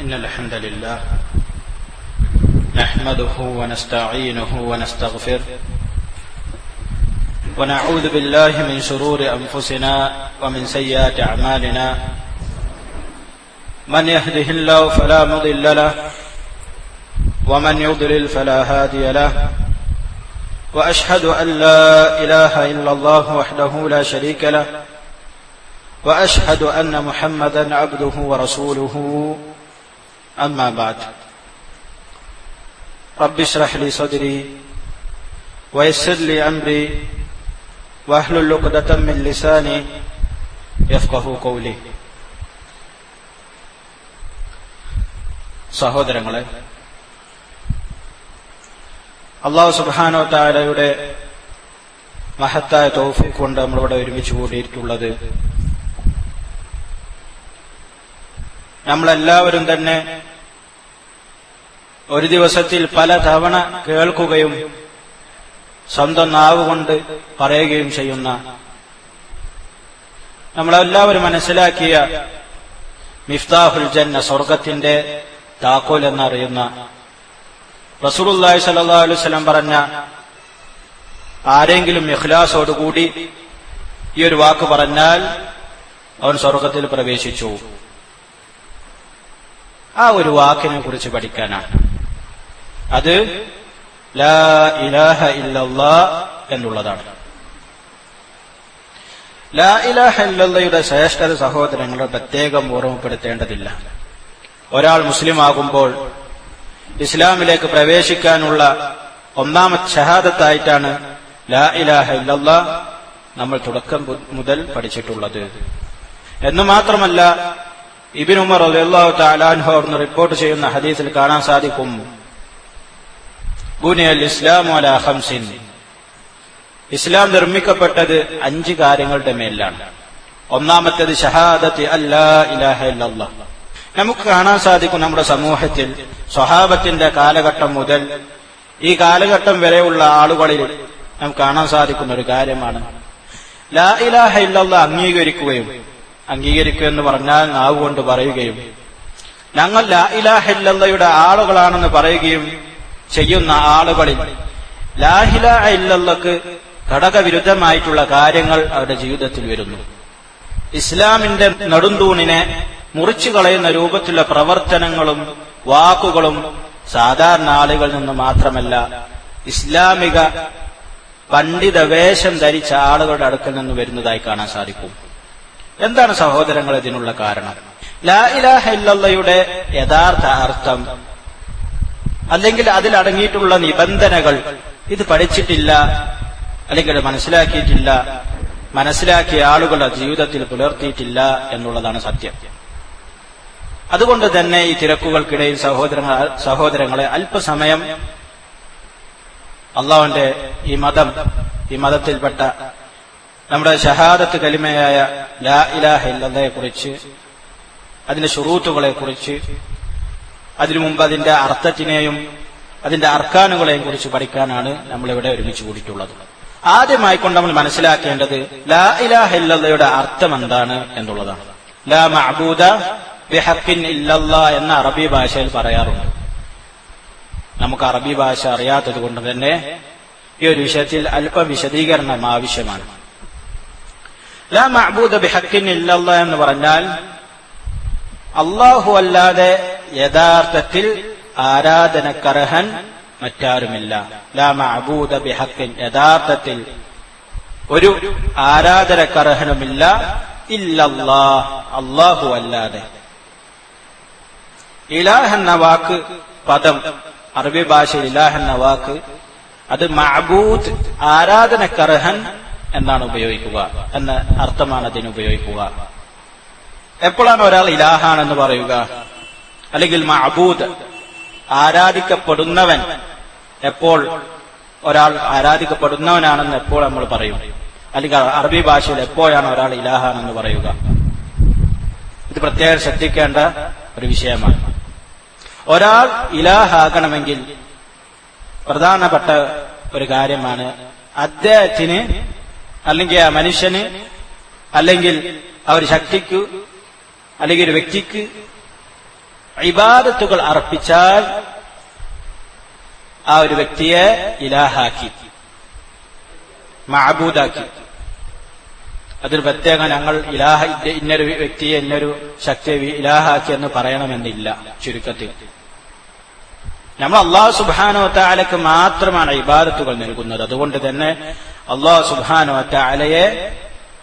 إن الحمد لله نحمده ونستعينه ونستغفره ونعوذ بالله من شرور أنفسنا ومن سيئات أعمالنا من يهده الله فلا مضل له ومن يضلل فلا هادي له وأشهد أن لا إله إلا الله وحده لا شريك له وأشهد أن محمدا عبده ورسوله أما بعد رب اشرح لي صدري ويسر لي أمري واحلل عقدة من لساني يفقهوا قولي. സഹോദരങ്ങളെ, അല്ലാഹു സുബ്ഹാനഹു വ തആലയുടെ മഹത്തായ തൗഫീഖ് കൊണ്ട് നമ്മളിവിടെ ഒരുമിച്ച് കൂടിയിട്ടുള്ളത്, നമ്മളെല്ലാവരും തന്നെ ഒരു ദിവസത്തിൽ പല തവണ കേൾക്കുകയും സ്വന്തം നാവ് കൊണ്ട് പറയുകയും ചെയ്യുന്ന, നമ്മളെല്ലാവരും മനസ്സിലാക്കിയ മിഫ്താഹുൽ ജന്ന, സ്വർഗത്തിന്റെ താക്കോൽ എന്നറിയുന്ന റസൂലുള്ളാഹി സ്വല്ലല്ലാഹു അലൈഹി വസല്ലം പറഞ്ഞ, ആരെങ്കിലും ഇഖ്ലാസോടുകൂടി ഈ ഒരു വാക്ക് പറഞ്ഞാൽ അവൻ സ്വർഗത്തിൽ പ്രവേശിച്ചു. ആ ഒരു വാക്കിനെ കുറിച്ച് പഠിക്കാനാണ്. അത് ലാ ഇലാഹ ഇല്ലല്ലാഹ് എന്നുള്ളതാണ്. ലാ ഇലാഹ ഇല്ലല്ലാഹയുടെ ശ്രേഷ്ഠത സഹോദരങ്ങളെ പ്രത്യേകം ഓർമ്മപ്പെടുത്തേണ്ടതില്ല. ഒരാൾ മുസ്ലിം ആകുമ്പോൾ ഇസ്ലാമിലേക്ക് പ്രവേശിക്കാനുള്ള ഒന്നാമത്തെ ഷഹാദത്തായിട്ടാണ് ലാ ഇലാഹ ഇല്ലല്ലാഹ് നമ്മൾ തുടക്കം മുതൽ പഠിച്ചിട്ടുള്ളത്. എന്നു മാത്രമല്ല, ഇബ്നു ഉമർ റളിയല്ലാഹു തആല അൻഹു അവിടുന്ന് റിപ്പോർട്ട് ചെയ്യുന്ന ഹദീസിൽ കാണാൻ സാധിക്കും, ബുനിയൽ ഇസ്ലാമു അലാ ഖംസിൻ, ഇസ്ലാം നിർമ്മിക്കപ്പെട്ടത് 5 കാര്യങ്ങളുടെ മേലാണ്. ഒന്നാമത്തേത് ഷഹാദത്ത് അല്ലാ ഇലാഹ ഇല്ലല്ലാഹ്. നമുക്ക് കാണാൻ സാധിക്കും, നമ്മുടെ സമൂഹത്തിൽ സ്വഹാബത്തിന്റെ കാലഘട്ടം മുതൽ ഈ കാലഘട്ടം വരെയുള്ള ആളുകളിൽ നമുക്ക് കാണാൻ സാധിക്കുന്ന ഒരു കാര്യമാണ് ലാ ഇലാഹ ഇല്ലല്ലാഹ് അംഗീകരിക്കുക എന്ന് പറഞ്ഞാൽ നാവ് കൊണ്ട് പറയുകയും, ഞങ്ങൾ ലാ ഇലാഹ ഇല്ലല്ലാഹയുടെ ആളുകളാണെന്ന് പറയുകയും ചെയ്യുന്ന ആളുകളിൽ ലാ ഇലാഹ ഇല്ലല്ലാഹ്ക്ക് ഘടകവിരുദ്ധമായിട്ടുള്ള കാര്യങ്ങൾ അവരുടെ ജീവിതത്തിൽ വരുന്നു. ഇസ്ലാമിന്റെ നെടുന്തൂണിനെ മുറിച്ചു കളയുന്ന രൂപത്തിലുള്ള പ്രവർത്തനങ്ങളും വാക്കുകളും സാധാരണ ആളുകളിൽ നിന്ന് മാത്രമല്ല, ഇസ്ലാമിക പണ്ഡിത വേഷം ധരിച്ച ആളുകളുടെ അടുക്കൽ നിന്ന് വരുന്നതായി കാണാൻ സാധിക്കും. എന്താണ് സഹോദരങ്ങൾ ഇതിനുള്ള കാരണം? ലാ ഇലാഹ ഇല്ലല്ലാഹയുടെ യഥാർത്ഥ അർത്ഥം അല്ലെങ്കിൽ അതിലടങ്ങിയിട്ടുള്ള നിബന്ധനകൾ ഇത് പഠിച്ചിട്ടില്ല, അല്ലെങ്കിൽ മനസ്സിലാക്കിയിട്ടില്ല, മനസ്സിലാക്കിയ ആളുകളുടെ ജീവിതത്തിൽ പുലർത്തിയിട്ടില്ല എന്നുള്ളതാണ് സത്യം. അതുകൊണ്ട് തന്നെ ഈ തിരക്കുകൾക്കിടയിൽ സഹോദരങ്ങളെ അല്പസമയം അള്ളാഹുവിന്റെ ഈ മതത്തിൽപ്പെട്ട നമ്മുടെ ഷഹാദത്ത് കലിമയായ ലാ ഇലാഹ ഇല്ലല്ലാഹയെ കുറിച്ച്, അതിന്റെ ശുറൂത്തുകളെ കുറിച്ച്, അതിനു മുമ്പ് അതിന്റെ അർത്ഥത്തിനെയും അതിന്റെ അർക്കാനുകളെയും കുറിച്ച് പഠിക്കാനാണ് നമ്മളിവിടെ ഒരുമിച്ച് കൂടിയിട്ടുള്ളത്. ആദ്യമായിക്കൊണ്ട് നമ്മൾ മനസ്സിലാക്കേണ്ടത് ലാ ഇലാഹ ഇല്ലല്ലാഹയുടെ അർത്ഥം എന്താണ് എന്നുള്ളതാണ്. ലാ മഅബൂദ ബിഹഖിൻ ഇല്ലല്ലാഹ് എന്ന അറബി ഭാഷയിൽ പറയാറുണ്ട്. നമുക്ക് അറബി ഭാഷ അറിയാത്തത് കൊണ്ട് തന്നെ ഈ ഒരു വിഷയത്തിൽ അല്പം വിശദീകരണം ആവശ്യമാണ്. ലാ മഅബൂദ ബിഹഖിൻ ഇല്ലല്ലാഹ് എന്ന് പറഞ്ഞാൽ അല്ലാഹു അല്ലാതെ യഥാർത്ഥത്തിൽ ആരാധനക്കർഹൻ മറ്റാരുമില്ല. ലാ മഅബൂദ ബിഹഖിൻ, യഥാർത്ഥത്തിൽ ഒരു ആരാധനക്കർഹനുമില്ല, ഇല്ലല്ലാഹ്, അല്ലാഹു അല്ലാതെ. ഇലാഹ് എന്ന വാക്ക്, പദം, അറബി ഭാഷയിൽ ഇലാഹ് എന്ന വാക്ക് അത് മഅബൂദ്, ആരാധനക്കർഹൻ എന്നാണ് ഉപയോഗിക്കുക, എന്ന അർത്ഥമാണ് അതിന് ഉപയോഗിക്കുക. എപ്പോഴാണ് ഒരാൾ ഇലാഹാണെന്ന് പറയുക, അല്ലെങ്കിൽ മഅബൂദ്, ആരാധിക്കപ്പെടുന്നവൻ, എപ്പോൾ ഒരാൾ ആരാധിക്കപ്പെടുന്നവനാണെന്ന് എപ്പോൾ നമ്മൾ പറയും, അല്ലെങ്കിൽ അറബി ഭാഷയിൽ എപ്പോഴാണ് ഒരാൾ ഇലാഹാണെന്ന് പറയുക? ഇത് പ്രത്യേകം ശ്രദ്ധിക്കേണ്ട ഒരു വിഷയമാണ്. ഒരാൾ ഇലാഹാകണമെങ്കിൽ പ്രധാനപ്പെട്ട ഒരു കാര്യമാണ് അദ്ദേഹത്തിന്, അല്ലെങ്കിൽ ആ മനുഷ്യന്, അല്ലെങ്കിൽ ആ ഒരു ശക്തിക്ക്, അല്ലെങ്കിൽ ഒരു വ്യക്തിക്ക് ഇബാദത്തുകൾ അർപ്പിച്ചാൽ ആ ഒരു വ്യക്തിയെ ഇലാഹാക്കി, മഅബൂദാക്കി. അതിൽ പ്രത്യേകം ഞങ്ങൾ ഇന്നൊരു വ്യക്തിയെ ഇന്നൊരു ശക്തിയെ ഇലാഹാക്കി എന്ന് പറയണമെന്നില്ല. ചുരുക്കത്തിൽ നമ്മൾ അല്ലാഹു സുബ്ഹാനഹു വ തആലക്ക് മാത്രമാണ് ഇബാദത്തുകൾ നൽകുന്നത്. അതുകൊണ്ട് തന്നെ അല്ലാഹു സുബ്ഹാനഹു വ തആലയെ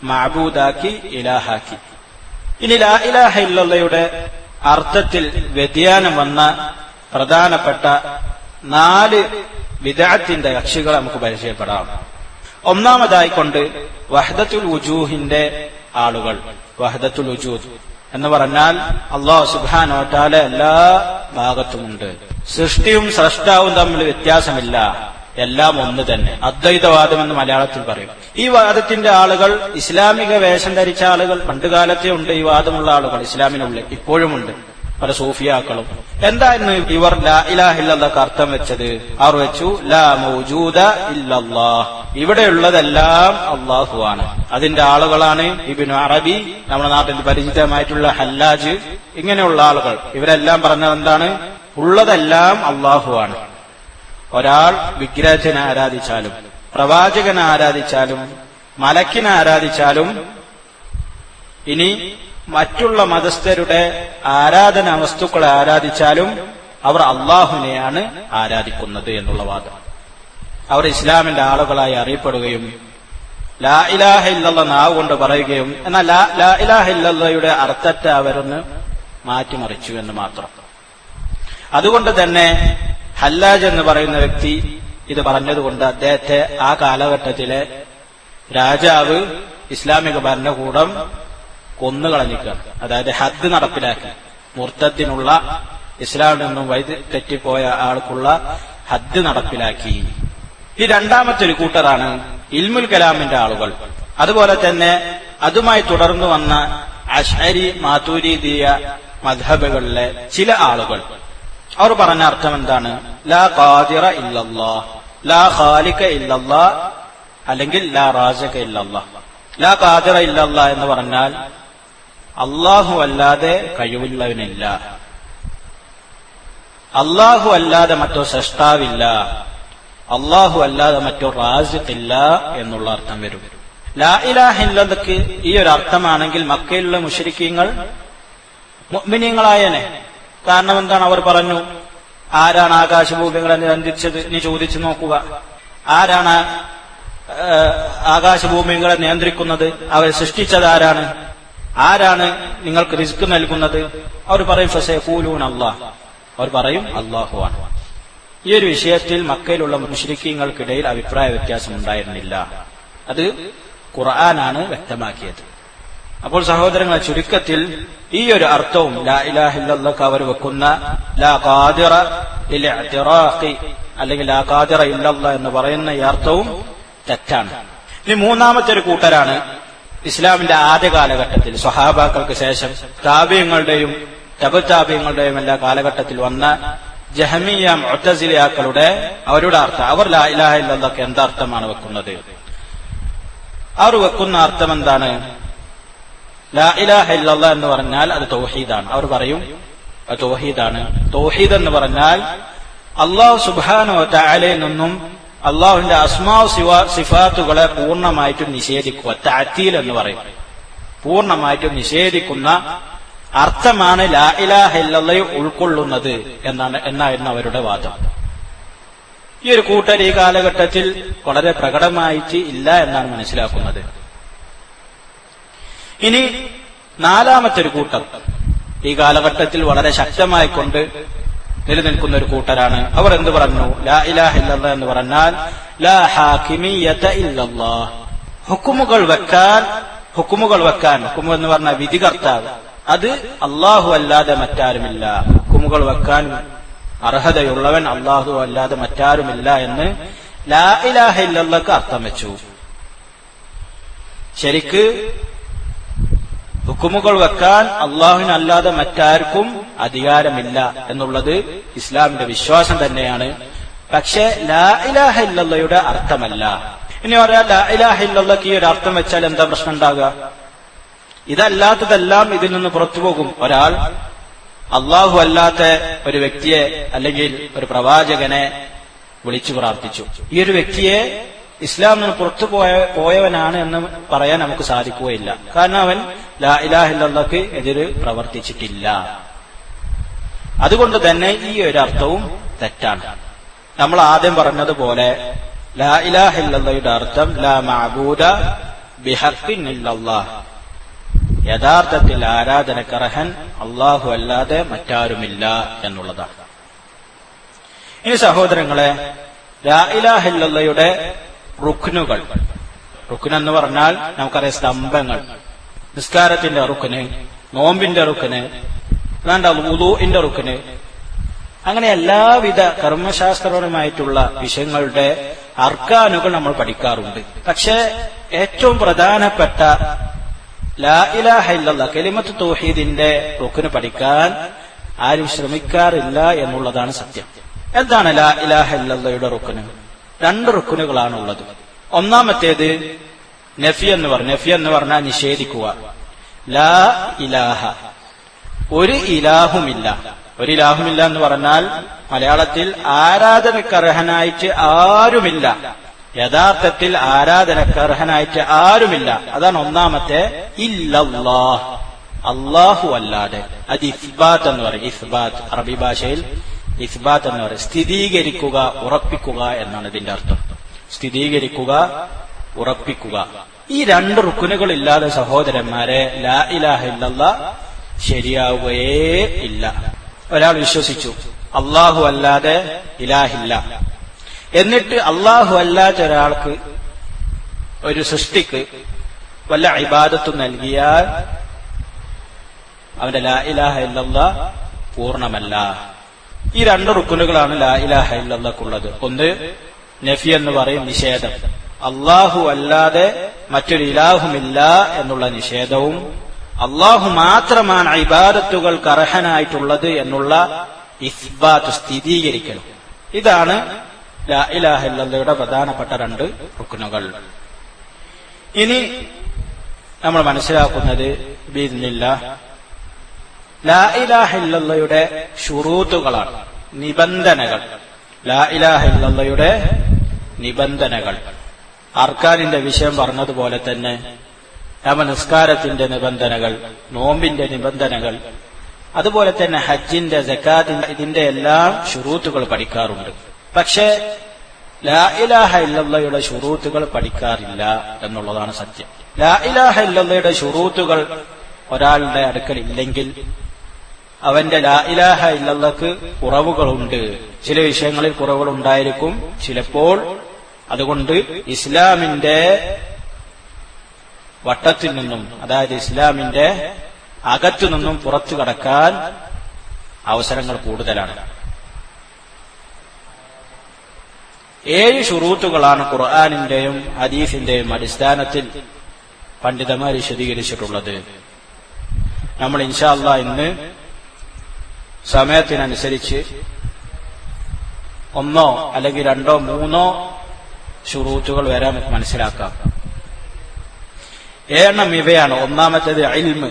മഅബൂദാക്കി, ഇലാഹാക്കി. ഇനി ലാ ഇലാഹ ഇല്ലല്ലാഹയുടെ അർത്ഥത്തിൽ വ്യതിയാനം വന്ന പ്രധാനപ്പെട്ട 4 ബിദ്അത്തിന്റെ കക്ഷികൾ നമുക്ക് പരിചയപ്പെടാം. ഒന്നാമതായിക്കൊണ്ട് വഹ്ദത്തുൽ വുജൂഹിന്റെ ആളുകൾ. വഹ്ദത്തുൽ വുജൂദ് എന്ന് പറഞ്ഞാൽ അല്ലാഹു സുബ്ഹാനഹു വ തആല എല്ലാ ഭാഗത്തുമുണ്ട്. സൃഷ്ടിയും സ്രഷ്ടാവും തമ്മിൽ വ്യത്യാസമില്ല, എല്ലാം ഒന്ന് തന്നെ. അദ്വൈതവാദം എന്ന് മലയാളത്തിൽ പറയും. ഈ വാദത്തിന്റെ ആളുകൾ ഇസ്ലാമിക വേഷം ധരിച്ച ആളുകൾ പണ്ടുകാലത്തെ ഉണ്ട്. ഈ വാദമുള്ള ആളുകൾ ഇസ്ലാമിനുള്ളിൽ ഇപ്പോഴുമുണ്ട്, പല സൂഫിയാക്കളും. എന്തായിരുന്നു ഇവർ ലാ ഇലാഹ ഇല്ലല്ലാഹ് അർത്ഥം വെച്ചത്? അവർ വെച്ചു ലാ മൗജൂദ ഇല്ലല്ലാഹ്, ഇവിടെയുള്ളതെല്ലാം അള്ളാഹുവാണ്. അതിന്റെ ആളുകളാണ് ഇബ്നു അറബി, നമ്മുടെ നാട്ടിൽ പരിചിതമായിട്ടുള്ള ഹല്ലാജ്, ഇങ്ങനെയുള്ള ആളുകൾ. ഇവരെല്ലാം പറഞ്ഞത് എന്താണ്? ഉള്ളതെല്ലാം അള്ളാഹുവാണ്. ഒരാൾ വിഗ്രഹത്തിനെ ആരാധിച്ചാലും, പ്രവാചകനെ ആരാധിച്ചാലും, മലക്കിനെ ആരാധിച്ചാലും, ഇനി മറ്റുള്ള മതസ്ഥരുടെ ആരാധനാ വസ്തുക്കളെ ആരാധിച്ചാലും അവർ അള്ളാഹുവിനെയാണ് ആരാധിക്കുന്നത് എന്നുള്ള വാദം. അവർ ഇസ്ലാമിന്റെ ആളുകളായി അറിയപ്പെടുകയും ലാ ഇലാഹ ഇല്ലല്ലാഹ് നാവ് കൊണ്ട് പറയുകയും, എന്നാൽ ലാ ഇലാഹ ഇല്ലല്ലാഹയുടെ അർത്ഥത്തെ അവരൊന്ന് മാറ്റിമറിച്ചു എന്ന് മാത്രം. അതുകൊണ്ട് തന്നെ ഹല്ലാജ് എന്ന് പറയുന്ന വ്യക്തി ഇത് പറഞ്ഞതുകൊണ്ട് അദ്ദേഹത്തെ ആ കാലഘട്ടത്തിലെ രാജാവ് ഇസ്ലാമിക ഭരണകൂടം കൊന്നുകളഞ്ഞിക്കാണ്. അതായത് ഹദ് നടപ്പിലാക്കി. മുർത്തദ്ദിനുള്ള, ഇസ്ലാമിൽ നിന്നും വഴി തെറ്റിപ്പോയ ആൾക്കുള്ള ഹദ് നടപ്പിലാക്കി. ഈ രണ്ടാമത്തെ ഒരു കൂട്ടറാണ് ഇൽമുൽ കലാമിന്റെ ആളുകൾ. അതുപോലെ തന്നെ അതുമായി തുടർന്നു വന്ന അശ്അരി, മാതുരിദിയ മദ്ഹബുകളിലെ ചില ആളുകൾ. അവർ പറഞ്ഞ അർത്ഥം എന്താണ്? ലാ ഖാദിറ ഇല്ലല്ലാഹ്, ലാ ഖാലിക ഇല്ലല്ലാഹ്, അല്ലെങ്കിൽ ലാ റാസിഖ ഇല്ലല്ലാഹ്. ലാ ഖാദിറ ഇല്ലല്ലാഹ് എന്ന് പറഞ്ഞാൽ അല്ലാഹു അല്ലാതെ കഴിവുള്ളവനില്ല, അല്ലാഹു അല്ലാതെ മറ്റോ സൃഷ്ടാവില്ല, അല്ലാഹു അല്ലാതെ മറ്റോ റാസിഖില്ല എന്നുള്ള അർത്ഥം വരും. ലാ ഇലാഹ ഇല്ലല്ലാഹ്ക്ക് ഈ ഒരു അർത്ഥമാണെങ്കിൽ മക്കയിലുള്ള മുശ്രിക്കീങ്ങൾ മുഅ്മിനീങ്ങളായനെ. കാരണം എന്താണ്? അവർ പറഞ്ഞു, ആരാണ് ആകാശഭൂമികളെ നിയന്ത്രിച്ചത്? നീ ചോദിച്ചു നോക്കുക, ആരാണ് ആകാശഭൂമികളെ നിയന്ത്രിക്കുന്നത്? അവരെ സൃഷ്ടിച്ചത് ആരാണ്? ആരാണ് നിങ്ങൾക്ക് റിസ്ക് നൽകുന്നത്? അവർ പറയും ഫസയഖൂലൂന അല്ലാഹ്, അവർ പറയും അല്ലാഹുവാണ്. ഈ ഒരു വിഷയത്തിൽ മക്കയിലുള്ള മുശ്രിക്കീങ്ങൾക്കിടയിൽ അഭിപ്രായ വ്യത്യാസം ഉണ്ടായിരുന്നില്ല. അത് ഖുർആനാണ് വ്യക്തമാക്കിയത്. അപ്പോൾ സഹോദരങ്ങളെ, ചുരുക്കത്തിൽ ഈ ഒരു അർത്ഥവും ലാ ഇലാഹ ഇല്ലല്ലാഹ് അവർ വെക്കുന്ന ലാ ഖാദിറ ലിൽ ഇഅ്തിറാഖി അല്ലെങ്കിൽ ലാ ഖാദിറ ഇല്ലല്ലാഹ് എന്ന് പറയുന്ന ഈ അർത്ഥവും തെറ്റാണ്. ഇനി മൂന്നാമത്തെ ഒരു കൂട്ടരാണ് ഇസ്ലാമിന്റെ ആദ്യ കാലഘട്ടത്തിൽ സ്വഹാബാക്കൾക്ക് ശേഷം താബിഈങ്ങളുടെയും തബഅതാബിഈങ്ങളുടെയും എല്ലാ കാലഘട്ടത്തിൽ വന്ന ജഹമിയ്യ, മുഅ്തസിലിയാക്കളുടെ അവരുടെ അർത്ഥം. അവർ ലാ ഇലാഹ ഇല്ലല്ലാഹ് എന്തർത്ഥമാണ് വെക്കുന്നത്? അവർ വെക്കുന്ന അർത്ഥം എന്താണ്? ലാ ഇലാഹ ഇല്ലല്ലാഹ് എന്ന് പറഞ്ഞാൽ അത് തൗഹീദാണ്. അവർ പറയും അത് തൗഹീദാണ്. തൗഹീദ് എന്ന് പറഞ്ഞാൽ അല്ലാഹു സുബ്ഹാനഹു വ തആലയിൽ നിന്നും അള്ളാഹുവിന്റെ അസ്മാഉ സിഫാത്തുകളെ പൂർണ്ണമായിട്ടും നിഷേധിക്കുക, തഅ്തീൽ എന്ന് പറയും. പൂർണ്ണമായിട്ടും നിഷേധിക്കുന്ന അർത്ഥമാണ് ലാ ഇലാഹ ഇല്ലല്ലാഹ് ഉൾക്കൊള്ളുന്നത് എന്നായിരുന്നു അവരുടെ വാദം. ഈ ഒരു കൂട്ടർ ഈ കാലഘട്ടത്തിൽ വളരെ പ്രകടമായിട്ട് ഇല്ല എന്നാണ് മനസ്സിലാക്കുന്നത്. ഇനി നാലാമത്തെ ഒരു കൂട്ടർ ഈ കാലഘട്ടത്തിൽ വളരെ ശക്തമായിക്കൊണ്ട് നിലനിൽക്കുന്ന ഒരു കൂട്ടരാണ്. അവർ എന്ത് പറഞ്ഞു? ലാ ഇലാഹ ഇല്ലല്ലാഹ് എന്ന് പറഞ്ഞാൽ ലാ ഹാകിമിയ്യത ഇല്ലല്ലാഹ്, ഹുക്കുമുകൾ വെക്കാൻ, ഹുക്കുമു എന്ന് പറഞ്ഞാൽ വിധികർത്താവ്, അത് അല്ലാഹു അല്ലാതെ മറ്റാരുമില്ല. ഹുക്കുമുകൾ വെക്കാൻ അർഹതയുള്ളവൻ അല്ലാഹു അല്ലാതെ മറ്റാരുമില്ല എന്ന് ലാ ഇലാഹ ഇല്ലല്ലാഹ്ക്ക് അർത്ഥം വെച്ചു. ശരിക്ക് ഹുക്കുമുകൾ വെക്കാൻ അല്ലാഹുവിനല്ലാതെ മറ്റാർക്കും അധികാരമില്ല എന്നുള്ളത് ഇസ്ലാമിന്റെ വിശ്വാസം തന്നെയാണ്. പക്ഷെ ലാ ഇലാഹ ഇല്ലല്ലാഹയുടെ അർത്ഥമല്ല. ഇനി പറയാം, ലാ ഇലാഹ ഇല്ലല്ലാഹ്ക്ക് ഈ ഒരു അർത്ഥം വെച്ചാൽ എന്താ പ്രശ്നം ഉണ്ടാകുക? ഇതല്ലാത്തതെല്ലാം ഇതിൽ നിന്ന് പുറത്തുപോകും. ഒരാൾ അള്ളാഹു അല്ലാത്ത ഒരു വ്യക്തിയെ അല്ലെങ്കിൽ ഒരു പ്രവാചകനെ വിളിച്ചു പ്രാർത്ഥിച്ചു. ഈ ഒരു വ്യക്തിയെ ഇസ്ലാമിൽ നിന്ന് പുറത്തു പോയവനാണ് എന്ന് പറയാൻ നമുക്ക് സാധിക്കുകയില്ല. കാരണം അവൻ ലാ ഇലാഹ ഇല്ലല്ലാഹ്ക്ക് എതിര് പ്രവർത്തിച്ചിട്ടില്ല. അതുകൊണ്ട് തന്നെ ഈ ഒരു അർത്ഥവും തെറ്റാണ്. നമ്മൾ ആദ്യം പറഞ്ഞതുപോലെ ലാ ഇലാഹ ഇല്ലല്ലാഹയുടെ അർത്ഥം ലാ മഅബൂദ ബിഹഖ്ഖിൻ ഇല്ലല്ലാഹ്, യഥാർത്ഥത്തിൽ ആരാധനക്കർഹൻ അള്ളാഹു അല്ലാതെ മറ്റാരുമില്ല എന്നുള്ളതാണ്. ഇനി സഹോദരങ്ങളെ, ലാ ഇലാഹ ഇല്ലല്ലാഹയുടെ റുക്നുകൾ, റുക്ൻ എന്ന് പറഞ്ഞാൽ നമുക്കറിയാം സ്തംഭങ്ങൾ, നിസ്കാരത്തിന്റെ റുക്ന്, നോമ്പിന്റെ റുക്ന്, വുളൂഇന്റെ റുക്ന്, അങ്ങനെ എല്ലാവിധ കർമ്മശാസ്ത്രപരമായിട്ടുള്ള വിഷയങ്ങളുടെ അർക്കാനുകൾ നമ്മൾ പഠിക്കാറുണ്ട്. പക്ഷേ ഏറ്റവും പ്രധാനപ്പെട്ട ലാ ഇലാഹ ഇല്ലല്ലാഹ് കലിമത്ത് തൗഹീദിന്റെ റുക്ന് പഠിക്കാൻ ആരും ശ്രമിക്കാറില്ല എന്നുള്ളതാണ് സത്യം. എന്താണ് ലാ ഇലാഹ ഇല്ലല്ലാഹയുടെ റുക്ന്? 2 റുക്നുകളാണുള്ളത്. ഒന്നാമത്തേത് നഫി എന്ന് പറഞ്ഞാൽ നിഷേധിക്കുക. ലാ ഇലാഹ, ഒരു ഇലാഹുമില്ല. ഒരു ഇലാഹുമില്ല എന്ന് പറഞ്ഞാൽ മലയാളത്തിൽ ആരാധനക്കർഹനായിട്ട് ആരുമില്ല, യഥാർത്ഥത്തിൽ ആരാധനക്കർഹനായിട്ട് ആരുമില്ല. അതാണ് ഒന്നാമത്തെ ഇല്ലല്ലാഹ്, അല്ലാഹു അല്ലാതെ. അത് ഇസ്ബാത്ത് എന്ന് പറയും. ഇസ്ബാത്ത് അറബി ഭാഷയിൽ ഇസ്ബാത്ത് എന്ന് പറയും. സ്ഥിരീകരിക്കുക, ഉറപ്പിക്കുക എന്നാണ് ഇതിന്റെ അർത്ഥം. സ്ഥിരീകരിക്കുക, ഉറപ്പിക്കുക. ഈ 2 റുക്നുകൾ ഇല്ലാതെ സഹോദരന്മാരെ ലാ ഇലാഹ ഇല്ലല്ലാഹ് ശരിയാവുകയേ ഇല്ല. ഒരാൾ വിശ്വസിച്ചു അല്ലാഹു അല്ലാതെ ഇലാഹില്ല, എന്നിട്ട് അല്ലാഹു അല്ലാത്ത ഒരാൾക്ക്, ഒരു സൃഷ്ടിക്ക് വല്ല ഇബാദത്തും നൽകിയാൽ അവന്റെ ലാ ഇലാഹ ഇല്ലല്ലാഹ് പൂർണ്ണമല്ല. ഈ 2 റുക്നുകളാണ് ലാ ഇലാഹ ഇല്ലല്ലാഹ്ക്കുള്ളത്. ഒന്ന് നഫി എന്ന് പറയും, നിഷേധം. അല്ലാഹു അല്ലാതെ മറ്റൊരു ഇലാഹുമില്ല എന്നുള്ള നിഷേധവും അല്ലാഹു മാത്രമാണ് ഇബാദത്തുകൾക്ക് അർഹനായിട്ടുള്ളത് എന്നുള്ള ഇസ്ബാത്ത്, സ്ഥിരീകരിക്കലും. ഇതാണ് ലാ ഇലാഹ ഇല്ലല്ലാഹയുടെ പ്രധാനപ്പെട്ട 2 റുക്നുകൾ. ഇനി നമ്മൾ മനസ്സിലാക്കുന്നത് ബിഇദ്നില്ലാഹ് ലാ ഇലാഹ ഇല്ലല്ലാഹയുടെ ശുറൂത്തുകളാണ്, നിബന്ധനകൾ. ലാ ഇലാഹ ഇല്ലല്ലാഹയുടെ നിബന്ധനകൾ. അർക്കാനിന്റെ വിഷയം പറഞ്ഞതുപോലെ തന്നെ നിസ്കാരത്തിന്റെ നിബന്ധനകൾ, നോമ്പിന്റെ നിബന്ധനകൾ, അതുപോലെ തന്നെ ഹജ്ജിന്റെ, സക്കാത്തിന്റെ, ഇതിന്റെ എല്ലാം ശുറൂത്തുകൾ പഠിക്കാറുണ്ട്. പക്ഷേ ലാ ഇലാഹ ഇല്ലല്ലാഹയുടെ ശുറൂത്തുകൾ പഠിക്കാറില്ല എന്നുള്ളതാണ് സത്യം. ലാ ഇലാഹ ഇല്ലല്ലാഹയുടെ ശുറൂത്തുകൾ ഒരാളുടെ അടുക്കൽ ഇല്ലെങ്കിൽ അവന്റെ ലാ ഇലാഹ ഇല്ലല്ലാഹ്ക്ക് കുറവുകളുണ്ട്. ചില വിഷയങ്ങളിൽ കുറവുകൾ ഉണ്ടായിരിക്കും ചിലപ്പോൾ. അതുകൊണ്ട് ഇസ്ലാമിന്റെ വട്ടത്തിൽ നിന്നും, അതായത് ഇസ്ലാമിന്റെ അകത്തു നിന്നും പുറത്തു കടക്കാൻ അവസരങ്ങൾ കൂടുതലാണ്. 7 ശുറൂത്തുകളാണ് ഖുർആനിന്റെയും ഹദീസിന്റെയും അടിസ്ഥാനത്തിൽ പണ്ഡിതന്മാർ വിശദീകരിച്ചിട്ടുള്ളത്. നമ്മൾ ഇൻഷാ അല്ലാഹ് ഇന്ന് സമയത്തിനനുസരിച്ച് 1 അല്ലെങ്കിൽ 2 3 ശുറൂത്തുകൾ വരെ നമുക്ക് മനസ്സിലാക്കാം. 7 ഇവയാണ്. ഒന്നാമത്തേത് ഇൽമ്.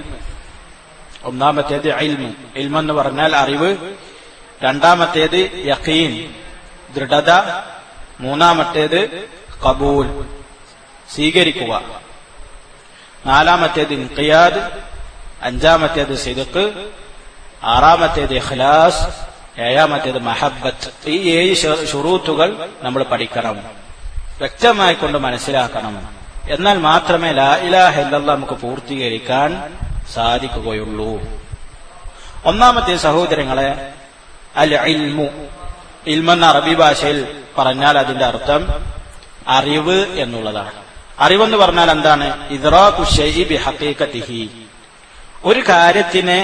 ഇൽമ് എന്ന് പറഞ്ഞാൽ അറിവ്. രണ്ടാമത്തേത് യഖീൻ, ദൃഢത. മൂന്നാമത്തേത് ഖബൂൽ, സ്വീകരിക്കുക. നാലാമത്തേത് ഇൻഖിയാദ്. അഞ്ചാമത്തേത് സിദ്ഖ്. ആറാമത്തേത് ഇഖ്ലാസ്. ഏഴാമത്തേത് മഹബ്ബത്ത്. ഈ 7 ശുറൂത്തുകൾ നമ്മൾ പഠിക്കണം, വ്യക്തമായി കൊണ്ട് മനസ്സിലാക്കണം. എന്നാൽ മാത്രമേ ലാ ഇലാഹ ഇല്ലല്ലാഹ് നമുക്ക് പൂർത്തീകരിക്കാൻ സാധിക്കുകയുള്ളൂ. ഒന്നാമത്തെ സഹോദരങ്ങളെ അൽ ഇൽമു. ഇൽമെന്ന അറബി ഭാഷയിൽ പറഞ്ഞാൽ അതിന്റെ അർത്ഥം അറിവ് എന്നുള്ളതാണ്. അറിവെന്ന് പറഞ്ഞാൽ എന്താണ്? ഇദ്റാഖു ശൈഇ ബിഹഖീഖതിഹി, ഒരു കാര്യത്തിനെ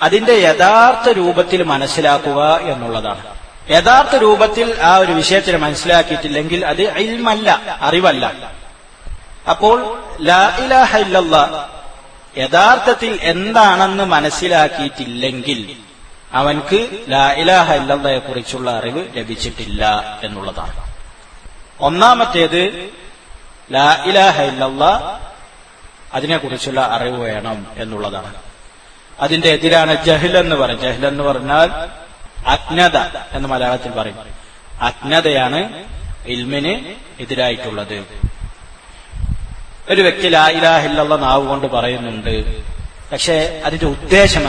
അതിന്റെ യഥാർത്ഥ രൂപത്തിൽ മനസ്സിലാക്കുക എന്നുള്ളതാണ്. യഥാർത്ഥ രൂപത്തിൽ ആ ഒരു വിഷയത്തിന് മനസ്സിലാക്കിയിട്ടില്ലെങ്കിൽ അത് ഇൽമല്ല, അറിവല്ല. അപ്പോൾ ലാ ഇലാഹ ഇല്ലല്ലാഹ് യഥാർത്ഥത്തിൽ എന്താണെന്ന് മനസ്സിലാക്കിയിട്ടില്ലെങ്കിൽ അവൻക്ക് ലാ ഇലാഹ ഇല്ലല്ലാഹയെ കുറിച്ചുള്ള അറിവ് ലഭിച്ചിട്ടില്ല എന്നുള്ളതാണ്. ഒന്നാമത്തേത് ലാ ഇലാഹ ഇല്ലല്ലാഹ് അതിനെക്കുറിച്ചുള്ള അറിവ് വേണം എന്നുള്ളതാണ്. അതിന്റെ എതിരാണ് ജഹ്ൽ എന്ന് പറയും. ജഹ്ൽ എന്ന് പറഞ്ഞാൽ അജ്ഞത എന്ന് മലയാളത്തിൽ പറയും. അജ്ഞതയാണ് ഇൽമിന് എതിരായിട്ടുള്ളത്. ഒരു വ്യക്തി ലാ ഇലാഹ ഇല്ലല്ലാഹ് നാവ് കൊണ്ട് പറയുന്നുണ്ട്, പക്ഷേ അതിന്റെ ഉദ്ദേശം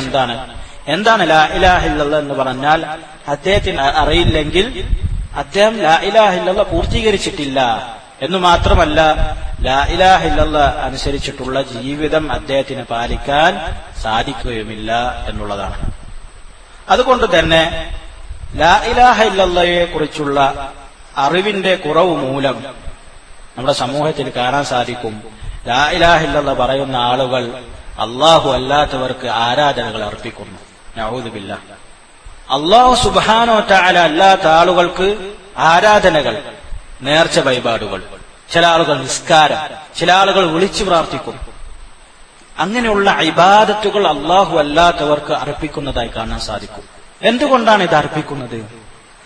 എന്താണ് ലാ ഇലാഹ ഇല്ലല്ലാഹ് എന്ന് പറഞ്ഞാൽ അദ്ദേഹത്തിന് അറിയില്ലെങ്കിൽ അദ്ദേഹം ലാ ഇലാഹ ഇല്ലല്ലാഹ് പൂർത്തീകരിച്ചിട്ടില്ല എന്നു മാത്രമല്ല, ലാ ഇലാഹ ഇല്ലല്ലാഹ് അനുസരിച്ചിട്ടുള്ള ജീവിതം അദ്ദേഹത്തിന് പാലിക്കാൻ സാധിക്കുകയുമില്ല എന്നുള്ളതാണ്. അതുകൊണ്ട് തന്നെ ലാ ഇലാഹ ഇല്ലല്ലാഹയെ കുറിച്ചുള്ള അറിവിന്റെ കുറവ് മൂലം നമ്മുടെ സമൂഹത്തിൽ കാണാൻ സാധിക്കും, ലാ ഇലാഹ ഇല്ലല്ലാഹ് പറയുന്ന ആളുകൾ അല്ലാഹു അല്ലാത്തവർക്ക് ആരാധനകൾ അർപ്പിക്കുന്നു. നഊദു ബില്ലാഹ്. അല്ലാഹു സുബ്ഹാനഹു വ തആല അല്ലാത്ത ആളുകൾക്ക് ആരാധനകൾ, നേർച്ച വഴിപാടുകൾ, ചില ആളുകൾ നിസ്കാരം, ചില ആളുകൾ വിളിച്ചു പ്രാർത്ഥിക്കും. അങ്ങനെയുള്ള ഇബാദത്തുകൾ അല്ലാഹു അല്ലാത്തവർക്ക് അർപ്പിക്കുന്നതായി കാണാൻ സാധിക്കും. എന്തുകൊണ്ടാണ് ഇത് അർപ്പിക്കുന്നത്?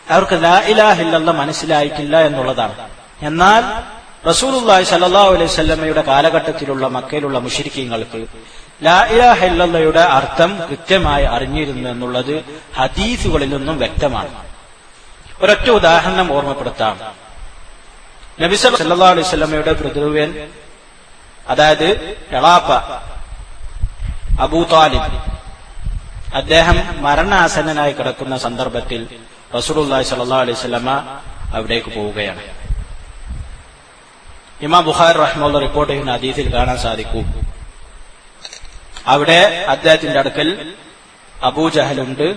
അവർക്ക് ലാ ഇലാഹ ഇല്ലല്ലാഹ് മനസ്സിലായിട്ടില്ല എന്നുള്ളതാണ്. എന്നാൽ റസൂലുള്ളാഹി സ്വല്ലല്ലാഹു അലൈഹി വസല്ലമയുടെ കാലഘട്ടത്തിലുള്ള മക്കയിലുള്ള മുശ്രിക്കീങ്ങൾക്ക് ലാ ഇലാഹ ഇല്ലല്ലാഹയുടെ അർത്ഥം കൃത്യമായി അറിഞ്ഞിരുന്നു എന്നുള്ളത് ഹദീസുകളിൽ നിന്നും വ്യക്തമാണ്. ഒരൊറ്റ ഉദാഹരണം ഓർമ്മപ്പെടുത്താം. നബി സല്ലല്ലാഹു അലൈഹി വസല്ലമയുടെ പിതൃവ്യൻ, അതായത് എളാപ്പ അബൂ താലിബ്, അദ്ദേഹം മരണാസന്നനായി കിടക്കുന്ന സന്ദർഭത്തിൽ റസൂലുള്ളാഹി സ്വല്ലല്ലാഹു അലൈഹി വസല്ലമ അവിടേക്ക് പോവുകയാണ്. ഇമാം ബുഖാരി റഹ്മത്തുള്ളാഹി റിപ്പോർട്ട് ചെയ്യുന്ന ഹദീസിൽ കാണാൻ സാധിക്കും, അവിടെ അദ്ദേഹത്തിന്റെ അടുക്കൽ അബൂജഹലുണ്ട്,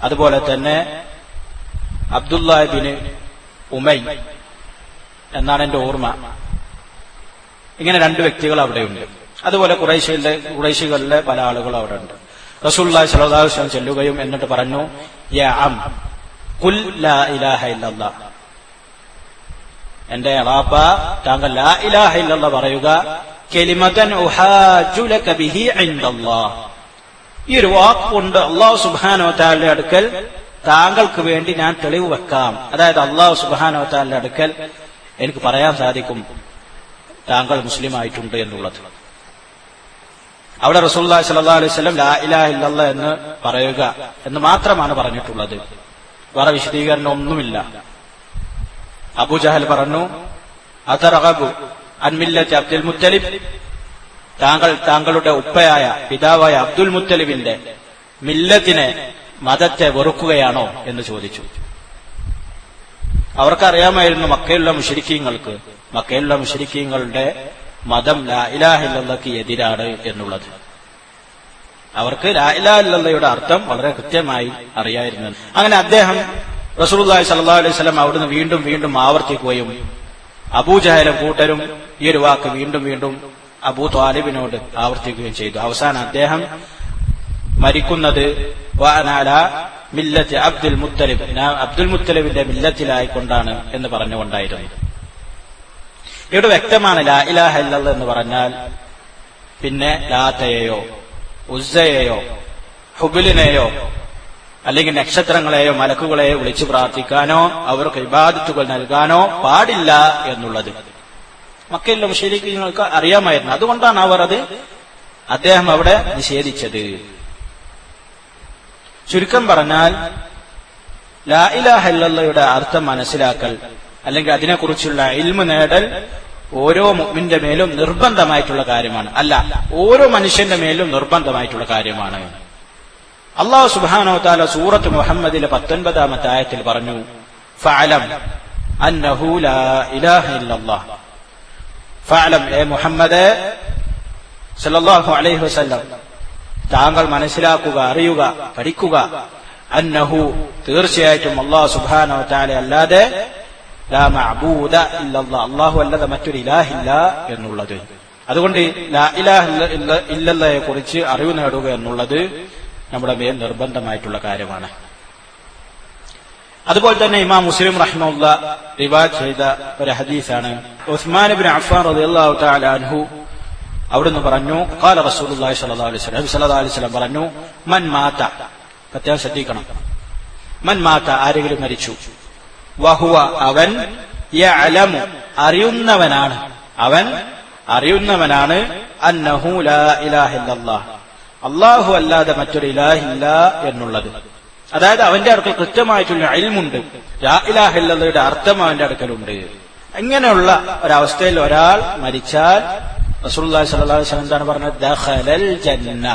അതുപോലെ തന്നെ അബ്ദുല്ലാഹ് ബിൻ ഉമൈ എന്നാണ് എന്റെ ഓർമ്മ. ഇങ്ങനെ രണ്ട് വ്യക്തികൾ അവിടെയുണ്ട്. അതുപോലെ ഖുറൈശികളിലെ പല ആളുകളും അവിടെ ഉണ്ട്. റസൂലുള്ളാഹി സ്വല്ലല്ലാഹു അലൈഹി വസല്ലം ചെല്ലുകയും എന്നിട്ട് പറഞ്ഞു, യാ അം ഖുൽ ലാ ഇലാഹ ഇല്ലല്ലാഹ്, എന്റെ എളാപ്പ താങ്കൾ ലാ ഇലാഹ ഇല്ലല്ലാഹ് പറയുക, കലിമതൻ ഉഹാജു ലക ബിഹി ഇൻദല്ലാഹ്, ഈ ഒരു വാക്കുകൊണ്ട് അല്ലാഹു സുബ്ഹാനഹു വ തആലയുടെ അടുക്കൽ താങ്കൾക്ക് വേണ്ടി ഞാൻ തെളിവ് വെക്കാം. അതായത് അല്ലാഹു സുബ്ഹാനഹു വ തആലയുടെ അടുക്കൽ എനിക്ക് പറയാൻ സാധിക്കും താങ്കൾ മുസ്ലിം ആയിട്ടുണ്ട് എന്നുള്ളത്. അവിടെ റസൂലുള്ളാഹി സ്വല്ലല്ലാഹു അലൈഹി വസല്ലം ലാ ഇലാഹ ഇല്ലല്ലാഹ് എന്ന് പറയുക എന്ന് മാത്രമാണ് പറഞ്ഞിട്ടുള്ളത്, വേറെ വിശദീകരണം ഒന്നുമില്ല. അബൂജഹൽ പറഞ്ഞു, അതർഗബു അൻ മില്ലത്തി അബ്ദുൽ മുത്തലിബ്, താങ്കളുടെ ഉപ്പയായ പിതാവായ അബ്ദുൽ മുത്തലിബിന്റെ മില്ലത്തിനെ, മതത്തെ വെറുക്കുകയാണോ എന്ന് ചോദിച്ചു. അവർക്കറിയാമായിരുന്നു മക്കയിലുള്ള മുശ്രിക്കീങ്ങളുടെ മതം ലാ ഇലാഹ ഇല്ലല്ലാഹ്ക്ക് എതിരാണ് എന്നുള്ളത്. അവർക്ക് ലാ ഇലാഹ ഇല്ലല്ലാഹയുടെ അർത്ഥം വളരെ കൃത്യമായി അറിയായിരുന്നു. അങ്ങനെ അദ്ദേഹം റസൂലുള്ളാഹി സ്വല്ലല്ലാഹു അലൈഹി വസല്ലം അവിടുന്ന് വീണ്ടും വീണ്ടും ആവർത്തിക്കുകയും അബൂജഹലും കൂട്ടരും ഈ ഒരു വാക്ക് വീണ്ടും വീണ്ടും അബൂ ത്വാലിബിനോട് ആവർത്തിക്കുകയും ചെയ്തു. അവസാനം അദ്ദേഹം മരിക്കുന്നത് മില്ലത്തി അബ്ദുൽ മുത്തലിബ്, ഞാൻ അബ്ദുൽ മുത്തലിബിന്റെ മില്ലത്തിലായിക്കൊണ്ടാണ് എന്ന് പറഞ്ഞുകൊണ്ടായിരുന്നു. ഇവിടെ വ്യക്തമാണ് ലാ ഇലാഹ ഇല്ലല്ലാഹ് എന്ന് പറഞ്ഞാൽ പിന്നെ ലാത്തയെയോ ഉസ്സയെയോ ഹുബിലിനെയോ അല്ലെങ്കിൽ നക്ഷത്രങ്ങളെയോ മലക്കുകളെയോ വിളിച്ചു പ്രാർത്ഥിക്കാനോ അവർക്ക് ഇബാദത്തുകൾ നൽകാനോ പാടില്ല എന്നുള്ളത് മക്കയിലെ മുശ്രിക്കീങ്ങൾക്ക് അറിയാമായിരുന്നു. അതുകൊണ്ടാണ് അദ്ദേഹം അവിടെ നിഷേധിച്ചത്. ചുരുക്കം പറഞ്ഞാൽ ലാ ഇലാഹ ഇല്ലല്ലാഹയുടെ അർത്ഥം മനസ്സിലാക്കൽ അല്ലെങ്കിൽ അതിനെക്കുറിച്ചുള്ള ഇൽമു നേടൽ ഓരോ മുഅ്മിന്റെ മേലും നിർബന്ധമായിട്ടുള്ള കാര്യമാണ്. ഓരോ മനുഷ്യന്റെ മേലും നിർബന്ധമായിട്ടുള്ള കാര്യമാണ്. അല്ലാഹു സുബ്ഹാനഹു വ തആല സൂറത്ത് മുഹമ്മദിലെ 19-ാമത്തെ ആയത്തിൽ പറഞ്ഞു, ഫഅലം അന്നഹു ലാ ഇലാഹ ഇല്ലല്ലാഹ്, ഫഅലം, ഏ മുഹമ്മദ് സല്ലല്ലാഹു അലൈഹി വസല്ലം, താങ്കൾ മനസ്സിലാക്കുക, അറിയുക, പഠിക്കുക, അന്നഹു, തീർച്ചയായിട്ടും അല്ലാഹു സുബ്ഹാനഹു വ തആല അല്ലാതെ ലാ മഅബൂദ ഇല്ലല്ലാഹ്, അല്ലാഹു അല്ലാതെ മറ്റൊരു ഇലാഹില്ല എന്നുള്ളത്. അതുകൊണ്ട് ലാ ഇലാഹ ഇല്ലല്ലാഹയെ കുറിച്ച് അറിവ് നേടുക എന്നുള്ളത് നമ്മുടെ മേൽ നിർബന്ധമായിട്ടുള്ള കാര്യമാണ്. അതുപോലെ തന്നെ ഇമാം മുസ്ലിം റഹിമഹുല്ലാഹ് റിവായത്ത് ചെയ്ത ഒരു ഹദീസാണ്. ഉസ്മാൻ ഇബ്നു അഫ്ഫാൻ റളിയല്ലാഹു തആല അൻഹു അവിടുന്ന് പറഞ്ഞു, ഖാല റസൂലുള്ളാഹി സ്വല്ലല്ലാഹു അലൈഹി വസല്ലം, സ്വല്ലല്ലാഹു അലൈഹി വസല്ലം പറഞ്ഞു, മൻ മാത, പ്രത്യേകം ശ്രദ്ധിക്കണം, മൻ മാത, ആരെങ്കിലും മരിച്ചു, വഹുവ, അവൻ, യഅലമു, അറിയുന്നവനാണ്, അന്നഹു ലാ ഇലാഹ ഇല്ലല്ലാഹ്, അള്ളാഹു അല്ലാതെ മറ്റൊരു ഇലാഹില്ല എന്നുള്ളത്. അതായത് അവന്റെ അടുക്കൽ കൃത്യമായിട്ടുള്ള ഇൽമുണ്ട്, ലാ ഇലാഹ ഇല്ലല്ലാഹയുടെ അർത്ഥം അവന്റെ അടുക്കലുണ്ട്. ഇങ്ങനെയുള്ള ഒരവസ്ഥയിൽ ഒരാൾ മരിച്ചാൽ റസൂലുള്ളാഹി സ്വല്ലല്ലാഹു അലൈഹി വസല്ലം എന്താണ് പറഞ്ഞത്? ദഖലൽ ജന്ന,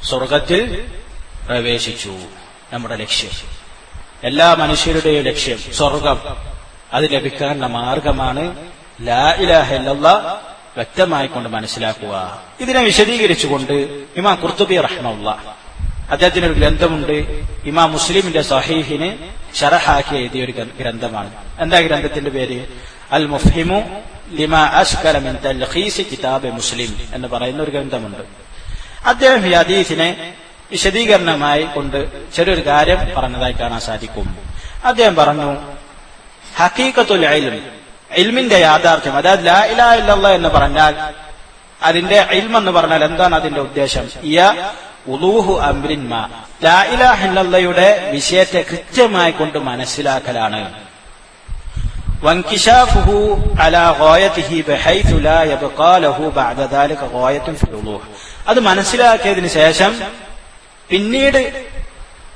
സ്വർഗത്തിൽ പ്രവേശിച്ചു. നമ്മുടെ ലക്ഷ്യം, എല്ലാ മനുഷ്യരുടെയും ലക്ഷ്യം സ്വർഗം. അത് ലഭിക്കാനുള്ള മാർഗമാണ് ലാ ഇലാഹ ഇല്ലല്ലാഹ് വ്യക്തമായിക്കൊണ്ട് മനസ്സിലാക്കുക. ഇതിനെ വിശദീകരിച്ചുകൊണ്ട് ഇമാം ഖുർത്തുബി റഹ്മത്തുള്ളാഹി അദ്ദേഹത്തിന് ഒരു ഗ്രന്ഥമുണ്ട്. ഇമാം മുസ്ലിമിന്റെ സ്വഹീഹിന് ശറഹാക്കി എഴുതിയ ഒരു ഗ്രന്ഥമാണ്. എന്താ ഗ്രന്ഥത്തിന്റെ പേര്? അൽ മുഫ്ഹിമു ലിമാ അശ്കല മിൻ തൽഖീസ് കിതാബ് മുസ്ലിം എന്ന് പറയുന്ന ഒരു ഗ്രന്ഥമുണ്ട്. അദ്ദേഹം ഈ ഹദീസിനെ വിശദീകരണമായി കൊണ്ട് ചെറിയൊരു കാര്യം പറഞ്ഞതായി കാണാൻ സാധിക്കും. അദ്ദേഹം പറഞ്ഞു, ഹഖീഖത്തുൽ ഇൽം, ഇൽമിന്റെ യാഥാർത്ഥ്യം, അതായത് ലാ ഇലാഹ ഇല്ലല്ലാഹ് എന്ന് പറഞ്ഞാൽ അതിന്റെ ഇൽം എന്ന് പറഞ്ഞാൽ എന്താണ് അതിന്റെ ഉദ്ദേശം? ഉളൂഹു അംരിൻ മാ, ലാ ഇലാഹ ഇല്ലല്ലാഹയുടെ വിഷയത്തെ കൃത്യമായി കൊണ്ട് മനസ്സിലാക്കലാണ്. വൻകിശാഫുഹു അലാ ഗായതിഹി ബഹൈതു ലാ യബ്ഖാ ലഹു ബഅദ ദാലിക ഗായത്തുൻ ഫിൽ ഉളൂഹ്. അത് മനസ്സിലാക്കിയതിനു ശേഷം പിന്നീട്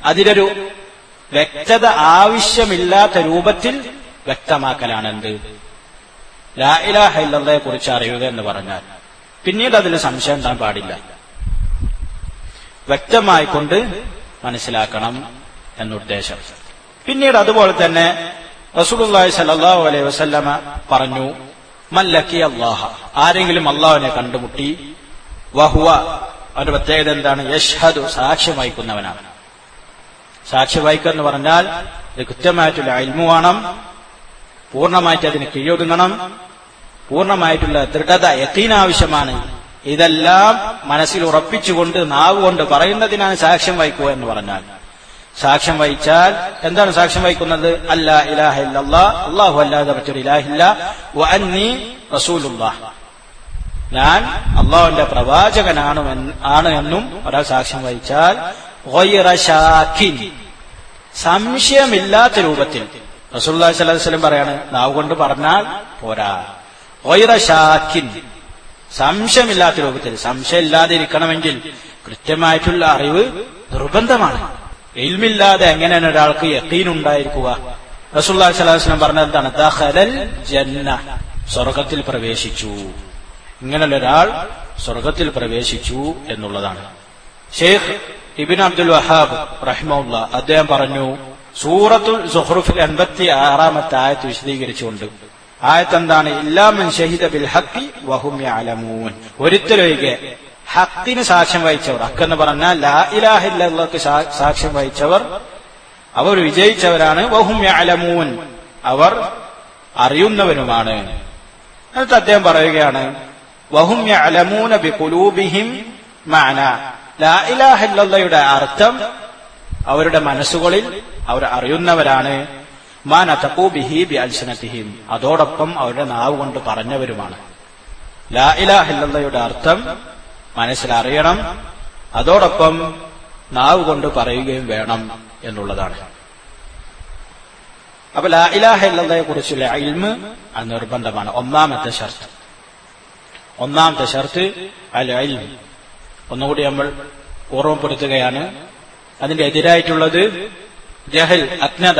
അതിലൊരു വ്യക്തത ആവശ്യമില്ലാത്ത രൂപത്തിൽ വ്യക്തമാക്കലാണ് എന്ത്? ലാ ഇലാഹ ഇല്ലല്ലാഹയെ കുറിച്ച് അറിയുക എന്ന് പറഞ്ഞാൽ പിന്നീട് അതിൽ സംശയം ഉണ്ടാകാൻ പാടില്ല, വ്യക്തമായിക്കൊണ്ട് മനസ്സിലാക്കണം എന്നുദ്ദേശം. പിന്നീട് അതുപോലെ തന്നെ റസൂലുള്ളാഹി സ്വല്ലല്ലാഹു അലൈഹി വസല്ലമ പറഞ്ഞു, മൻ ലഖിയ അല്ലാഹ, ആരെങ്കിലും അല്ലാഹുവിനെ കണ്ടുമുട്ടി, വഹുവ, അവന്റെ പ്രത്യേകത എന്താണ്? യശ്ഹദു, സാക്ഷ്യം വഹിക്കുന്നവനാണ്. സാക്ഷ്യം വഹിക്കുക എന്ന് പറഞ്ഞാൽ ഇത് കൃത്യമായിട്ടുള്ള ഇൽമു വേണം, പൂർണ്ണമായിട്ട് അതിന് കീഴൊതുങ്ങണം, പൂർണ്ണമായിട്ടുള്ള ദൃഢത, യഖീൻ ആവശ്യമാണ്. ഇതെല്ലാം മനസ്സിൽ ഉറപ്പിച്ചുകൊണ്ട് നാവ് കൊണ്ട് പറയുന്നതിനാണ് സാക്ഷ്യം വഹിക്കുക എന്ന് പറഞ്ഞാൽ. സാക്ഷ്യം വഹിച്ചാൽ എന്താണ് സാക്ഷ്യം വഹിക്കുന്നത്? അല്ലാ ഇലാഹ ഇല്ലല്ലാഹ്, അല്ലാഹു അല്ലാതെ മറ്റൊരു ഇലാഹില്ല, വ അന്നി റസൂലുള്ളാഹ്, ഞാൻ അല്ലാഹുവിന്റെ പ്രവാചകനാണ് എന്നും ഒരാൾ സാക്ഷ്യം വഹിച്ചാൽ, ഗൈറ ശാക്കിൻ, സംശയമില്ലാത്ത രൂപത്തിൽ. റസൂലുള്ളാഹി സ്വല്ലല്ലാഹു അലൈഹി വസല്ലം പറയാണ്, നാവ് കൊണ്ട് പറഞ്ഞാൽ പോരാ, ഗൈറ ശാക്കിൻ, സംശയമില്ലാത്ത രൂപത്തിൽ. സംശയമില്ലാതെ ഇരിക്കണമെങ്കിൽ കൃത്യമായിട്ടുള്ള അറിവ് നിർബന്ധമാണ്. ഇൽമില്ലാതെ എങ്ങനെയാണ് ഒരാൾക്ക് യഖീൻ ഉണ്ടായിരിക്കുക? റസൂലുള്ളാഹി സ്വല്ലല്ലാഹു അലൈഹി വസല്ലം പറഞ്ഞത് എന്താണ്? ദഖലൽ ജന്ന, സ്വർഗത്തിൽ പ്രവേശിച്ചു. ഇങ്ങനെയുള്ള ഒരാൾ സ്വർഗത്തിൽ പ്രവേശിച്ചു എന്നുള്ളതാണ്. ഷെയ്ഖ് ഇബ്നു അബ്ദുൽ വഹാബ് റഹിമഹുല്ലാഹ് അദ്ദേഹം പറഞ്ഞു, സൂറത്തുൽ സുഖ്റുഫിൽ 86-ാമത്തെ ആയത്ത് വിശദീകരിച്ചുകൊണ്ട്, ആയത്ത് എന്താണ്? ഇല്ലാ മൻ ഷഹിദ ബിൽ ഹഖി വഹും യഅലമൂൻ, ഒരിക്കലൊഴികെ ഹഖിന് സാക്ഷ്യം വഹിച്ചവർ, ഹഖെന്ന് പറഞ്ഞാൽ ലാ ഇലാഹ ഇല്ലല്ലാഹ്ക്ക് സാക്ഷ്യം വഹിച്ചവർ, അവർ വിജയിച്ചവരാണ്. വഹും യഅലമൂൻ, അവർ അറിയുന്നവരുമാണ്. എന്നിട്ട് അദ്ദേഹം പറയുകയാണ്, വഹും യഅലമൂന ബിഖുലൂബിഹിം മഅന, ലാ ഇലാഹ ഇല്ലല്ലാഹയുടെ അർത്ഥം അവരുടെ മനസ്സുകളിൽ അവർ അറിയുന്നവരാണ്. മാ നതഖൂ ബിഹി ബിഅൽസിനതിഹിം, അതോടൊപ്പം അവരുടെ നാവ് കൊണ്ട് പറഞ്ഞവരുമാണ്. ലാ ഇലാഹ ഇല്ലല്ലാഹയുടെ അർത്ഥം മനസ്സിലറിയണം, അതോടൊപ്പം നാവ് കൊണ്ട് പറയുകയും വേണം എന്നുള്ളതാണ്. അപ്പൊ ലാ ഇലാഹ ഇല്ലല്ലാഹയെ കുറിച്ചുള്ള ഇൽമ് അത് നിർബന്ധമാണ്. ഒന്നാമത്തെ ഷർത്ത് അൽ ഇൽം. ഒന്നുകൂടി നമ്മൾ ഓർമ്മപ്പെടുത്തുകയാണ്, അതിന്റെ എതിരായിട്ടുള്ളത് ജഹൽ, അജ്ഞത.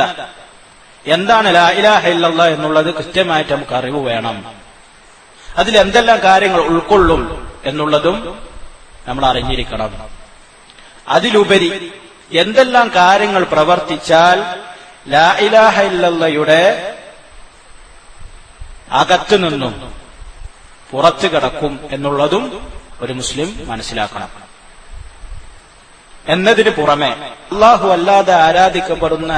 എന്താണ് ലാ ഇലാഹ ഇല്ലല്ലാഹ് എന്നുള്ളത് കൃത്യമായിട്ട് നമുക്ക് അറിവ് വേണം. അതിൽ എന്തെല്ലാം കാര്യങ്ങൾ ഉൾക്കൊള്ളും എന്നുള്ളതും നമ്മൾ അറിഞ്ഞിരിക്കണം. അതിലുപരി എന്തെല്ലാം കാര്യങ്ങൾ പ്രവർത്തിച്ചാൽ ലാ ഇലാഹ ഇല്ലല്ലാഹയുടെ അകത്തു നിന്നും പുറത്തു കിടക്കും എന്നുള്ളതും ഒരു മുസ്ലിം മനസ്സിലാക്കണം. എന്നതിന് പുറമെ അല്ലാഹു അല്ലാതെ ആരാധിക്കപ്പെടുന്ന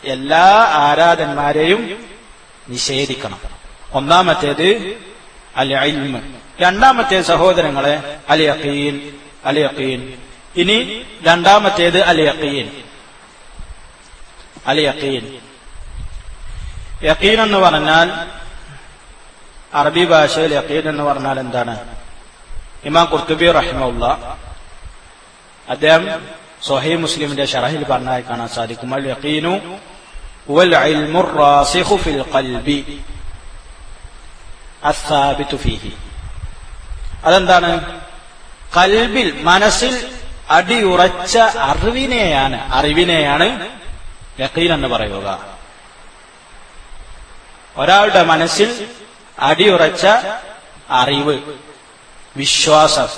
എല്ലാ ആരാധന്മാരെയും നിഷേധിക്കണം. ഒന്നാമത്തേത് അൽ ഇൽമ്, രണ്ടാമത്തേത് സഹോദരങ്ങളെ അൽ യഖീൻ. ഇനി രണ്ടാമത്തേത് അൽ യഖീൻ. യഖീൻ എന്ന് പറഞ്ഞാൽ അറബി ഭാഷയിൽ യഖീൻ എന്ന് പറഞ്ഞാൽ എന്താണ്? ഇമാം ഖുർത്തുബി റഹിമഹുല്ലാഹ് അദ്ദേഹം സ്വഹീഹ് മുസ്ലിമിന്റെ ശറഹിൽ പറഞ്ഞായി കാണാൻ സാധിക്കും, അൽ യഖീനു വൽ ഇൽമുർ റാസിഖു ഫിൽ ഖൽബി അസ്സാബിതു ഫീഹി. അതെന്താണ്? കൽബിൽ മനസ്സിൽ അടിയുറച്ച അറിവിനെയാണ് യഖീൻ എന്ന് പറയുക. ഒരാളുടെ മനസ്സിൽ അടിയുറച്ച അറിവ്, വിശ്വാസം,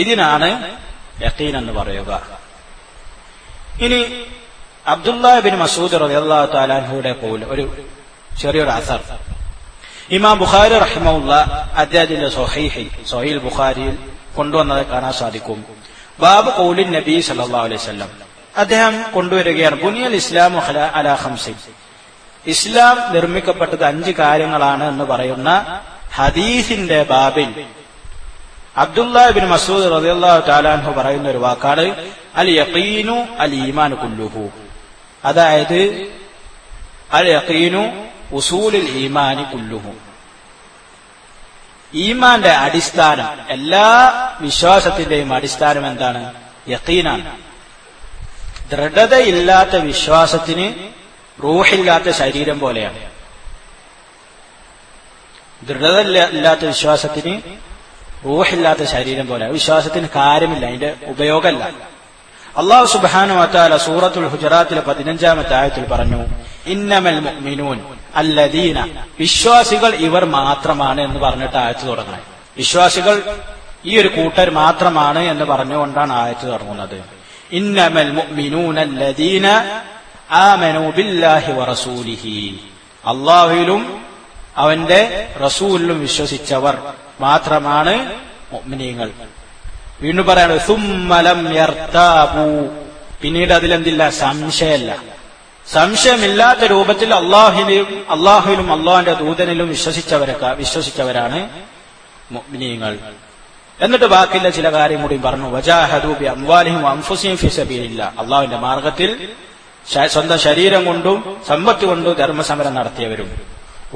ഇതിനാണ് യഖീൻ എന്ന് പറയുക. ഇനി അബ്ദുല്ലാഹ് ബിൻ മസ്ഊദ് റളിയല്ലാഹു തആല അൻഹുയുടെ ഒരു ചെറിയൊരു അസർ ഇമാം ബുഖാരി റഹിമഹുല്ലാഹ് അദ്ദേഹത്തിന്റെ സ്വഹീഹ് ബുഖാരിയിൽ കൊണ്ടുവന്നത് കാണാൻ സാധിക്കും. ബാബ് ഖൗലിൻ നബി സല്ലല്ലാഹു അലൈഹി വസല്ലം അദ്ദേഹം കൊണ്ടുവരികയാണ്, ബുനിയൽ ഇസ്ലാമു അലാ ഖംസിൻ, ഇസ്ലാം നിർമ്മിക്കപ്പെട്ടത് 5 കാര്യങ്ങളാണ് എന്ന് പറയുന്ന ഹദീസിന്റെ ബാബിൽ അബ്ദുല്ലാഹ് ബിൻ മസ്ഊദ് റളിയല്ലാഹു തആല അൻഹു പറയുന്ന ഒരു വാക്കാണ് അൽ യഖീനു അൽ ഈമാനു കുല്ലുഹു. അതായത് അൽ യഖീനു ഉസൂലുൽ ഈമാനി കുല്ലുഹു. ഈമാന്റെ അടിസ്ഥാനം, എല്ലാ വിശ്വാസത്തിന്റെയും അടിസ്ഥാനം എന്താണ്? യഖീനാണ്. ദൃഢതയില്ലാത്ത വിശ്വാസത്തിന് റൂഹില്ലാത്ത ശരീരം പോലെയാണ്. ദൃഢതയില്ലാത്ത വിശ്വാസത്തിന് റൂഹില്ലാത്ത ശരീരം പോലെയാണ്. വിശ്വാസത്തിന് കാര്യമില്ല, അതിന്റെ ഉപയോഗമല്ല. അല്ലാഹു സുബ്ഹാനഹു വ തആല സൂറത്തുൽ ഹുജറാത്തിലെ 15-ാമത്തെ ആയത്തിൽ പറഞ്ഞു, ഇന്നമൽ മുഅ്മിനൂൻ അല്ലദീന, വിശ്വാസികൾ ഇവർ മാത്രമാണ് എന്ന് പറഞ്ഞിട്ട് ആയത്ത് തുടങ്ങുന്നത്. വിശ്വാസികൾ ഈ ഒരു കൂട്ടർ മാത്രമാണ് എന്ന് പറഞ്ഞുകൊണ്ടാണ് ആയത്ത് തുടങ്ങുന്നത്. ഇന്നമൽ മുഅ്മിനൂന അല്ലദീന ആമനൂ ബില്ലാഹി വറസൂലിഹി, അല്ലാഹുവിലും അവന്റെ റസൂലിലും വിശ്വസിച്ചവർ മാത്രമാണ് മുഅ്മിനീങ്ങൾ. വീണ്ടും പറയാണ് സുമ്മ ലം യർതാബു, പിന്നീട് അതിലെന്തില്ല? സംശയമല്ല. സംശയമില്ലാത്ത രൂപത്തിൽ അള്ളാഹുവിലും അള്ളാഹുവിന്റെ ദൂതനിലും വിശ്വസിച്ചവരാണ് മുഅ്മിനീങ്ങൾ. എന്നിട്ട് ബാക്കിയുള്ള ചില കാര്യം കൂടി പറഞ്ഞു, വജാഹദു ബി അംവാലിഹിം വഅൻഫുസിഹിം ഫീ സബീലില്ലാഹ്, അള്ളാഹുവിന്റെ മാർഗത്തിൽ സ്വന്തം ശരീരം കൊണ്ടും സമ്പത്ത് കൊണ്ടും ധർമ്മസമരം നടത്തിയവരും.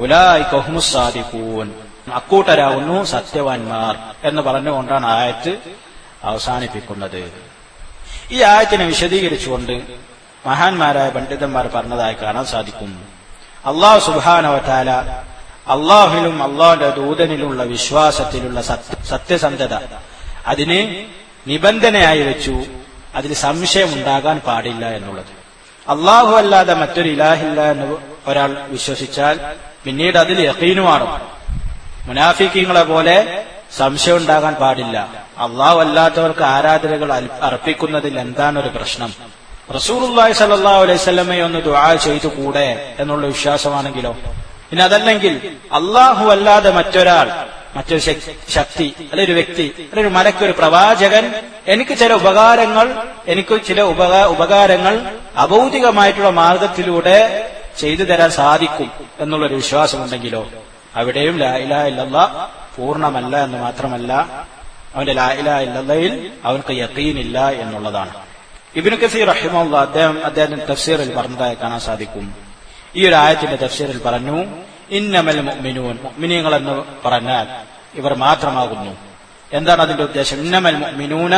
ഉലൈക ഹുമുസ് സാദിഖൂൻ, അക്കൂട്ടരാകുന്നു സത്യവാൻമാർ എന്ന് പറഞ്ഞുകൊണ്ടാണ് ആയത്ത് അവസാനിപ്പിക്കുന്നത്. ഈ ആയത്തിനെ വിശദീകരിച്ചുകൊണ്ട് മഹാന്മാരായ പണ്ഡിതന്മാർ പറഞ്ഞതായി കാണാൻ സാധിക്കും. അല്ലാഹു സുബ്ഹാനഹു വ തആല അള്ളാഹുവിലും അള്ളാഹുവിന്റെ ദൂതനിലുള്ള വിശ്വാസത്തിലുള്ള സത്യസന്ധത അതിന് നിബന്ധനയായി വെച്ചു. അതിൽ സംശയം ഉണ്ടാകാൻ പാടില്ല എന്നുള്ളത്. അള്ളാഹു അല്ലാതെ മറ്റൊരു ഇലാഹില്ല എന്ന് ഒരാൾ വിശ്വസിച്ചാൽ പിന്നീട് അതിൽ യഖീനുമാണ്. മുനാഫിക്കീങ്ങളെ പോലെ സംശയം ഉണ്ടാകാൻ പാടില്ല. അള്ളാഹു അല്ലാത്തവർക്ക് ആരാധനകൾ അർപ്പിക്കുന്നതിൽ എന്താണ് ഒരു പ്രശ്നം? റസൂലുള്ളാഹി സ്വല്ലല്ലാഹു അലൈഹി വസല്ലമയെ ഒന്ന് ദുആ ചെയ്തു കൂടെ എന്നുള്ള വിശ്വാസമാണെങ്കിലോ? പിന്നെ അതല്ലെങ്കിൽ അള്ളാഹു അല്ലാതെ മറ്റൊരു ശക്തി, അല്ലെ ഒരു വ്യക്തി, അല്ലെ ഒരു മലക്കൊരു പ്രവാചകൻ എനിക്ക് ചില ഉപകാരങ്ങൾ അഭൗതികമായിട്ടുള്ള മാർഗത്തിലൂടെ ചെയ്തു തരാൻ സാധിക്കും എന്നുള്ളൊരു വിശ്വാസമുണ്ടെങ്കിലോ അവിടെയും ലാ ഇലാഹ ഇല്ലല്ലാഹ് പൂർണ്ണമല്ല എന്ന് മാത്രമല്ല, അവന്റെ ലാ ഇലാഹ ഇല്ലല്ലാഹയിൽ അവർക്ക് യഖീനില്ല എന്നുള്ളതാണ്. ഇബ്നു കസീർ റഹിമഹുല്ലാഹ് അദ്ദേഹത്തിന്റെ തഫ്സീറിൽ പറഞ്ഞതായി കാണാൻ സാധിക്കും. ഈ ഒരു ആയത്തിന്റെ തഫ്സീറിൽ പറഞ്ഞു, ഇന്നമൽ മുഅ്മിനൂൻ, മുഅ്മിനീങ്ങൾ എന്ന് പറഞ്ഞാൽ ഇവർ മാത്രമാകുന്നു. എന്താണ് അതിന്റെ ഉദ്ദേശം? ഇന്നമൽ മുഅ്മിനൂന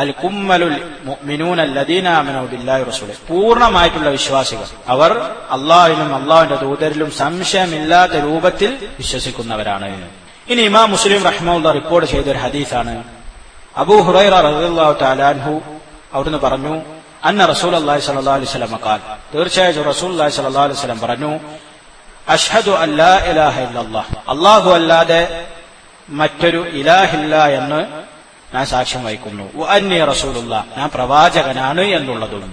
അൽ കുമ്മലുൽ മുഅ്മിനൂന അല്ലദീന ആമനൂ ബില്ലാഹി വറസൂലിഹി, പൂർണ്ണമായിട്ടുള്ള വിശ്വാസികൾ, അവർ അള്ളാഹുവിലും അള്ളാഹുവിന്റെ ദൂതരിലും സംശയമില്ലാത്ത രൂപത്തിൽ വിശ്വസിക്കുന്നവരാണ്. ഇനി ഇമാം മുസ്ലിം റഹ്മത്തുള്ളാഹി റിപ്പോർട്ട് ചെയ്ത ഒരു ഹദീസാണ്. അബൂ ഹുറൈറ റളിയല്ലാഹു തആല അൻഹു അവിടുന്ന് പറഞ്ഞു, അന്ന റസൂലുള്ളാഹി സ്വല്ലല്ലാഹു അലൈഹി വസല്ലം ഖാൽ, തീർച്ചയായും റസൂലുള്ളാഹി സ്വല്ലല്ലാഹു അലൈഹി വസല്ലം പറഞ്ഞു, അഷ്ഹദു അല്ലാ ഇലാഹ ഇല്ലല്ലാഹ്, അല്ലാഹു അല്ലാതെ മറ്റൊരു ഇലാഹില്ല എന്ന് ഞാൻ സാക്ഷ്യം വഹിക്കുന്നു. വഅന്നി റസൂലുള്ളാഹ്, ഞാൻ പ്രവാചകനാണ് എന്നുള്ളതും.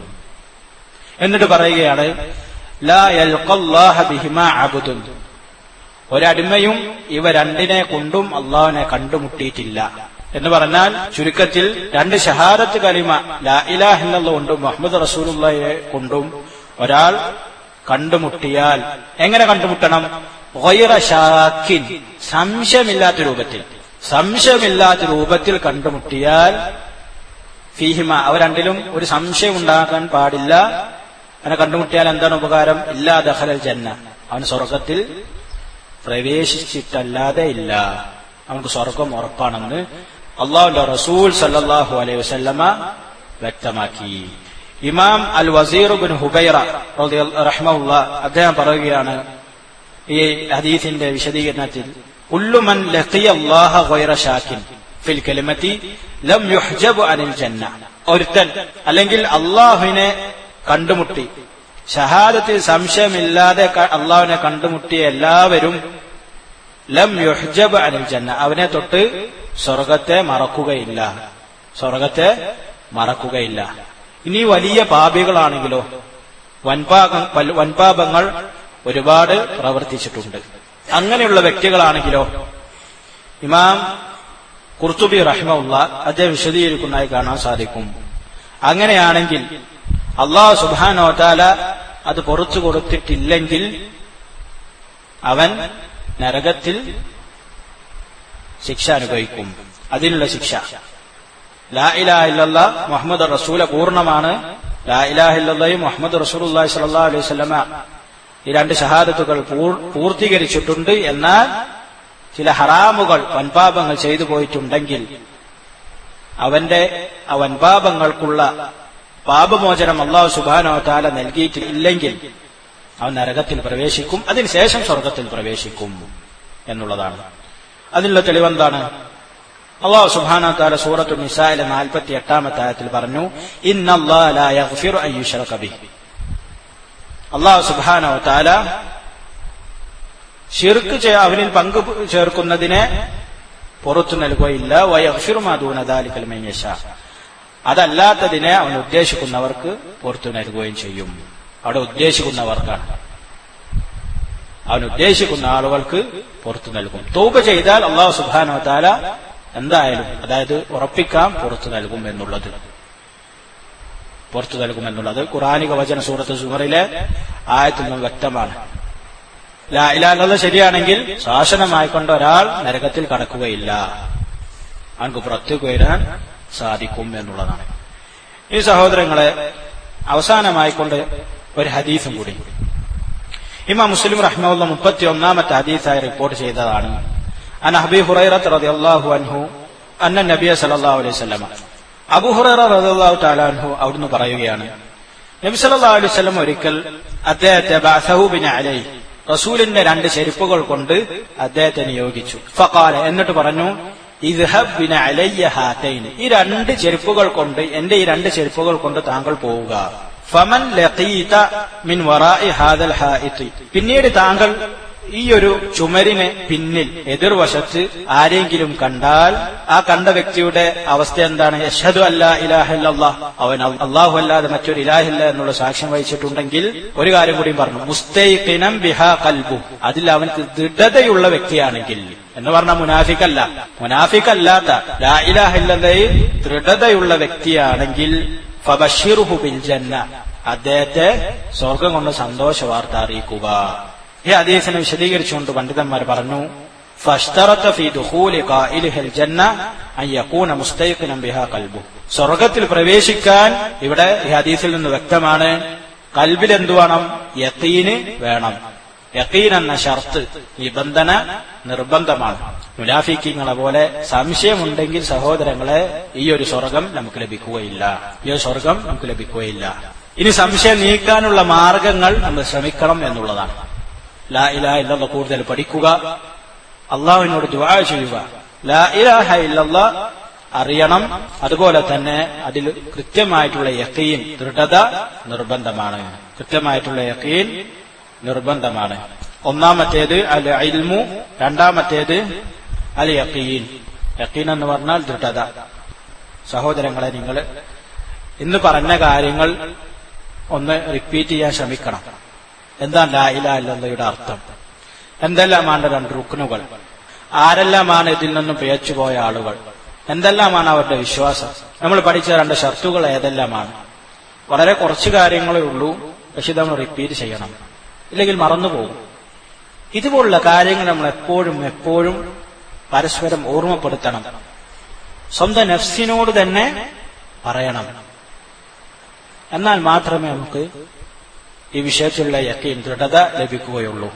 എന്നിട്ട് പറയുകയാണ്, ലാ യൽഖല്ലാഹ ബിഹിമാ അബ്ദുൻ, ഒരടിമയും ഇവ രണ്ടിനെ കൊണ്ടും അള്ളാഹുവിനെ കണ്ടുമുട്ടിയിട്ടില്ല എന്ന് പറഞ്ഞാൽ ചുരുക്കത്തിൽ 2 ഷഹാദത്ത് കലിമ ലാ ഇലാഹ ഇല്ലല്ലാഹ് കൊണ്ടും മുഹമ്മദ് റസൂലുള്ളാഹിയെ കൊണ്ടും ഒരാൾ കണ്ടുമുട്ടിയാൽ എങ്ങനെ കണ്ടുമുട്ടണം? ഗൈറ ഷാക്കിൻ, സംശയമില്ലാത്ത രൂപത്തിൽ കണ്ടുമുട്ടിയാൽ ഫീഹിമ, അവ രണ്ടിലും ഒരു സംശയം ഉണ്ടാകാൻ പാടില്ല. അങ്ങനെ കണ്ടുമുട്ടിയാൽ എന്താണ് ഉപകാരം? ഇല്ലാ ദഖലൽ ജന്ന, അവൻ സ്വർഗത്തിൽ പ്രവേശിച്ചിട്ടല്ലാതെ ഇല്ല, അവർക്ക് സ്വർഗം ഉറപ്പാണെന്ന് അള്ളാഹുവിന്റെ റസൂൽ സല്ലല്ലാഹു അലൈഹി വസല്ലമ വ്യക്തമാക്കി. ഇമാം അൽ വസീർ ഇബ്നു ഹുബൈറ റഹിമഹുല്ലാഹ് അദ്ദേഹം പറയുകയാണ് ഈ ഹദീസിന്റെ വിശദീകരണത്തിൽ, കുല്ലു മൻ ലഖിയ അല്ലാഹ ഗൈറ ഷാക്കിൻ ഫിൽ കലിമത്തി ലം യുഹ്ജബു അനിൽ ജന്ന. ഒരുത്തൻ അല്ലെങ്കിൽ അള്ളാഹുവിനെ കണ്ടുമുട്ടി ഷഹാദത്തിൽ സംശയമില്ലാതെ അള്ളാഹുവിനെ കണ്ടുമുട്ടിയ എല്ലാവരും ലം യുഹ്ജബ് അനിൽ ജന്ന, അവനെ തൊട്ട് സ്വർഗത്തെ മറക്കുകയില്ല, സ്വർഗത്തെ മറക്കുകയില്ല. ഇനി വലിയ പാപികളാണെങ്കിലോ വൻപാപങ്ങൾ ഒരുപാട് പ്രവർത്തിച്ചിട്ടുണ്ട്. അങ്ങനെയുള്ള വ്യക്തികളാണെങ്കിലോ ഇമാം ഖുർത്തുബി റഹിമഹുല്ലാ അദ്ദേഹം വിശദീകരിക്കുന്നതായി കാണാൻ സാധിക്കും. അങ്ങനെയാണെങ്കിൽ അല്ലാഹു സുബ്ഹാനഹു വ തആല അത് പുറത്തു കൊടുത്തിട്ടില്ലെങ്കിൽ അവൻ നരകത്തിൽ ശിക്ഷ അനുഭവിക്കും. അതിനുള്ള ശിക്ഷ ലാ ഇലാഹ ഇല്ലല്ലാഹ് മുഹമ്മദ് റസൂല പൂർണ്ണമാണ്. ലാ ഇലാഹ ഇല്ലല്ലാഹ് മുഹമ്മദ് റസൂലുള്ളാഹി സ്വല്ലല്ലാഹു അലൈഹി വസല്ലമ ഈ രണ്ട് ഷഹാദത്തുകൾ പൂർത്തീകരിച്ചിട്ടുണ്ട്. എന്നാൽ ചില ഹറാമുകൾ വൻപാപങ്ങൾ ചെയ്തു പോയിട്ടുണ്ടെങ്കിൽ അവന്റെ ആ വൻപാപങ്ങൾക്കുള്ള പാപമോചനം അല്ലാഹു സുബ്ഹാനഹു വ തആല നൽകിയിട്ടില്ലെങ്കിൽ അവൻ നരകത്തിൽ പ്രവേശിക്കും, അതിനുശേഷം സ്വർഗത്തിൽ പ്രവേശിക്കും എന്നുള്ളതാണ്. അതിനുള്ള തെളിവെന്താണ്? അല്ലാഹു സുബ്ഹാനഹു വ തആല സൂറത്തുൻ നിസായിലെ 48-ാമത്തെ ആയത്തിൽ പറഞ്ഞു, ഇന്നല്ലാഹ ലാ യഗ്ഫിറു അൻ യുശ്റക ബിഹി. അല്ലാഹു സുബ്ഹാനഹു വ തആല ശിർക്ക് അവനിൽ പങ്കു ചേർക്കുന്നതിനെ പുറത്തു നൽകുകയില്ല. വയഗ്ഫിറു മാ ദൂന ദാലിക ലിമൻ യശാ, അതല്ലാത്തതിനെ അവൻ ഉദ്ദേശിക്കുന്നവർക്ക് പുറത്തു നൽകുകയും ചെയ്യും. അവിടെ ഉദ്ദേശിക്കുന്നവർക്കാണ്, അവൻ ഉദ്ദേശിക്കുന്ന ആളുകൾക്ക് പുറത്തു നൽകും. തൗബ ചെയ്താൽ അല്ലാഹു സുബ്ഹാനഹു വ തആല എന്തായാലും, അതായത് ഉറപ്പിക്കാം, പുറത്തു നൽകും എന്നുള്ളത്, പുറത്തു നൽകുമെന്നുള്ളത് ഖുർആനിക വചന സൂറത്ത് സുമറിലെ ആയത്തിൽ നിന്ന് വ്യക്തമാണ്. ലാ ഇലാഹ ഇല്ലല്ലാഹ് ശരിയാണെങ്കിൽ ശാസനമായിക്കൊണ്ട് ഒരാൾ നരകത്തിൽ കടക്കുകയില്ല, അവൻക്ക് പുറത്തേക്ക് വരാൻ സാധിക്കും എന്നുള്ളതാണ്. ഈ സഹോദരങ്ങളെ, അവസാനമായിക്കൊണ്ട് ഒരു ഹദീസും കൂടി ഇമാം മുസ്ലിം റഹ്മഹുല്ലാഹ് 31-ാമത്തെ ഹദീസായി റിപ്പോർട്ട് ചെയ്തതാണ്. അൻ അബീ ഹുറൈറത്ത് റളിയല്ലാഹു അൻഹു അന്ന നബിയ സല്ലല്ലാഹു അലൈഹി വസല്ലം, അബൂ ഹുറൈറ റളിയല്ലാഹു തആല അൻഹു അവിടുന്ന് പറയുകയാണ്, നബി സല്ലല്ലാഹു അലൈഹി വസല്ലം ഒരിക്കൽ അദ്ദേഹത്തെ ബഅസഹു ബിനഅലൈഹി, റസൂലിന്റെ രണ്ട് ചെരുപ്പുകൾ കൊണ്ട് അദ്ദേഹത്തെ നിയോഗിച്ചു. ഫഖാല, എന്നിട്ട് പറഞ്ഞു, ഇദ്ഹബ് ബിനഅലയ്യ ഹാതൈൻ, ഈ രണ്ട് ചെരുപ്പുകൾ കൊണ്ട്, എന്റെ ഈ രണ്ട് ചെരുപ്പുകൾ കൊണ്ട് താങ്കൾ പോവുക. ഫമൻ ലഖീത മിൻ വറാഇ ഹാദൽ ഹായിതി, പിന്നീട് താങ്കൾ ഈ ഒരു ചുമരിന് പിന്നിൽ എതിർവശത്ത് ആരെങ്കിലും കണ്ടാൽ ആ കണ്ട വ്യക്തിയുടെ അവസ്ഥ എന്താണ്? യശ്ഹദു അല്ലാ ഇലാഹ ഇല്ലല്ലാഹ്, അവൻ അല്ലാഹു അല്ലാതെ മറ്റൊരു ഇലാഹില്ല എന്നുള്ള സാക്ഷ്യം വഹിച്ചിട്ടുണ്ടെങ്കിൽ ഒരു കാര്യം കൂടി പറഞ്ഞു, മുസ്തൈഖിനം ബിഹാ ഖൽബു, അതിൽ അവൻക്ക് ദൃഢതയുള്ള വ്യക്തിയാണെങ്കിൽ എന്ന് പറഞ്ഞാൽ മുനാഫിക്കല്ല, മുനാഫിക്കല്ലാത്ത ലാ ഇലാഹ ഇല്ലല്ലാഹ് ദൃഢതയുള്ള വ്യക്തിയാണെങ്കിൽ ഫബശ്ശിറുഹു ബിൽ ജന്ന, അദ്ദേഹത്തെ സ്വർഗ്ഗം കൊണ്ട് സന്തോഷ വാർത്ത അറിയിക്കുക. ഈ ഹദീസിനെ വിശദീകരിച്ചുകൊണ്ട് പണ്ഡിതന്മാർ പറഞ്ഞു, ഫശ്തറത ഫീ ദുഖൂലി ഖായിലിഹിൽ ജന്ന അൻ യകൂന മുസ്തൈഖിനം ബിഹാ ഖൽബു, സ്വർഗ്ഗത്തിൽ പ്രവേശിക്കാൻ ഇവിടെ ഈ ഹദീസിൽ നിന്ന് വ്യക്തമാണ്, കൽബിൽ എന്തു വേണം? യഖീന് വേണം. യഖീൻ എന്ന ഷർത്ത്, നിബന്ധന നിർബന്ധമാണ്. മുനാഫിക്കീങ്ങളെ പോലെ സംശയമുണ്ടെങ്കിൽ സഹോദരങ്ങളെ ഈ ഒരു സ്വർഗം നമുക്ക് ലഭിക്കുകയില്ല, ഈ ഒരു സ്വർഗം നമുക്ക് ലഭിക്കുകയില്ല. ഇനി സംശയം നീക്കാനുള്ള മാർഗങ്ങൾ നമ്മൾ ശ്രമിക്കണം എന്നുള്ളതാണ്. ലാ ഇലാഹ ഇല്ലല്ലാഹ് കൂടുതൽ പഠിക്കുക, അള്ളാഹുവിനോട് ദുആ ചെയ്യുക, ലാ ഇലാഹ ഇല്ലല്ലാഹ് അറിയണം. അതുപോലെ തന്നെ അതിൽ കൃത്യമായിട്ടുള്ള യഖീൻ, ദൃഢത നിർബന്ധമാണ്. കൃത്യമായിട്ടുള്ള യഖീൻ നിർബന്ധമാണ്. ഒന്നാമത്തേത് അൽ ഇൽമു, രണ്ടാമത്തേത് അൽ യഖീൻ. യഖീൻ എന്ന് പറഞ്ഞാൽ ദൃഢത. സഹോദരങ്ങളെ, നിങ്ങൾ ഇന്ന് പറഞ്ഞ കാര്യങ്ങൾ ഒന്ന് റിപ്പീറ്റ് ചെയ്യാൻ ശ്രമിക്കണം. എന്താണ് ലാ ഇലാഹ ഇല്ലല്ലാഹയുടെ അർത്ഥം? എന്തെല്ലാമാണ് രണ്ട് റുക്നുകൾ? ആരെല്ലാമാണ് ഇതിൽ നിന്നും പിഴച്ചുപോയ ആളുകൾ? എന്തെല്ലാമാണ് അവരുടെ വിശ്വാസം? നമ്മൾ പഠിച്ച രണ്ട് ഷർത്തുകൾ ഏതെല്ലാമാണ്? വളരെ കുറച്ച് കാര്യങ്ങളേ ഉള്ളൂ, പക്ഷെ ഇത് നമ്മൾ റിപ്പീറ്റ് ചെയ്യണം, ഇല്ലെങ്കിൽ മറന്നുപോകും. ഇതുപോലുള്ള കാര്യങ്ങൾ നമ്മൾ എപ്പോഴും പരസ്പരം ഓർമ്മപ്പെടുത്തണം. സ്വന്തം നഫ്സിനോട് തന്നെ പറയണം. എന്നാൽ മാത്രമേ നമുക്ക് ഈ വിഷയത്തിലുള്ള യഖീൻ, ദൃഢത ലഭിക്കുകയുള്ളൂ.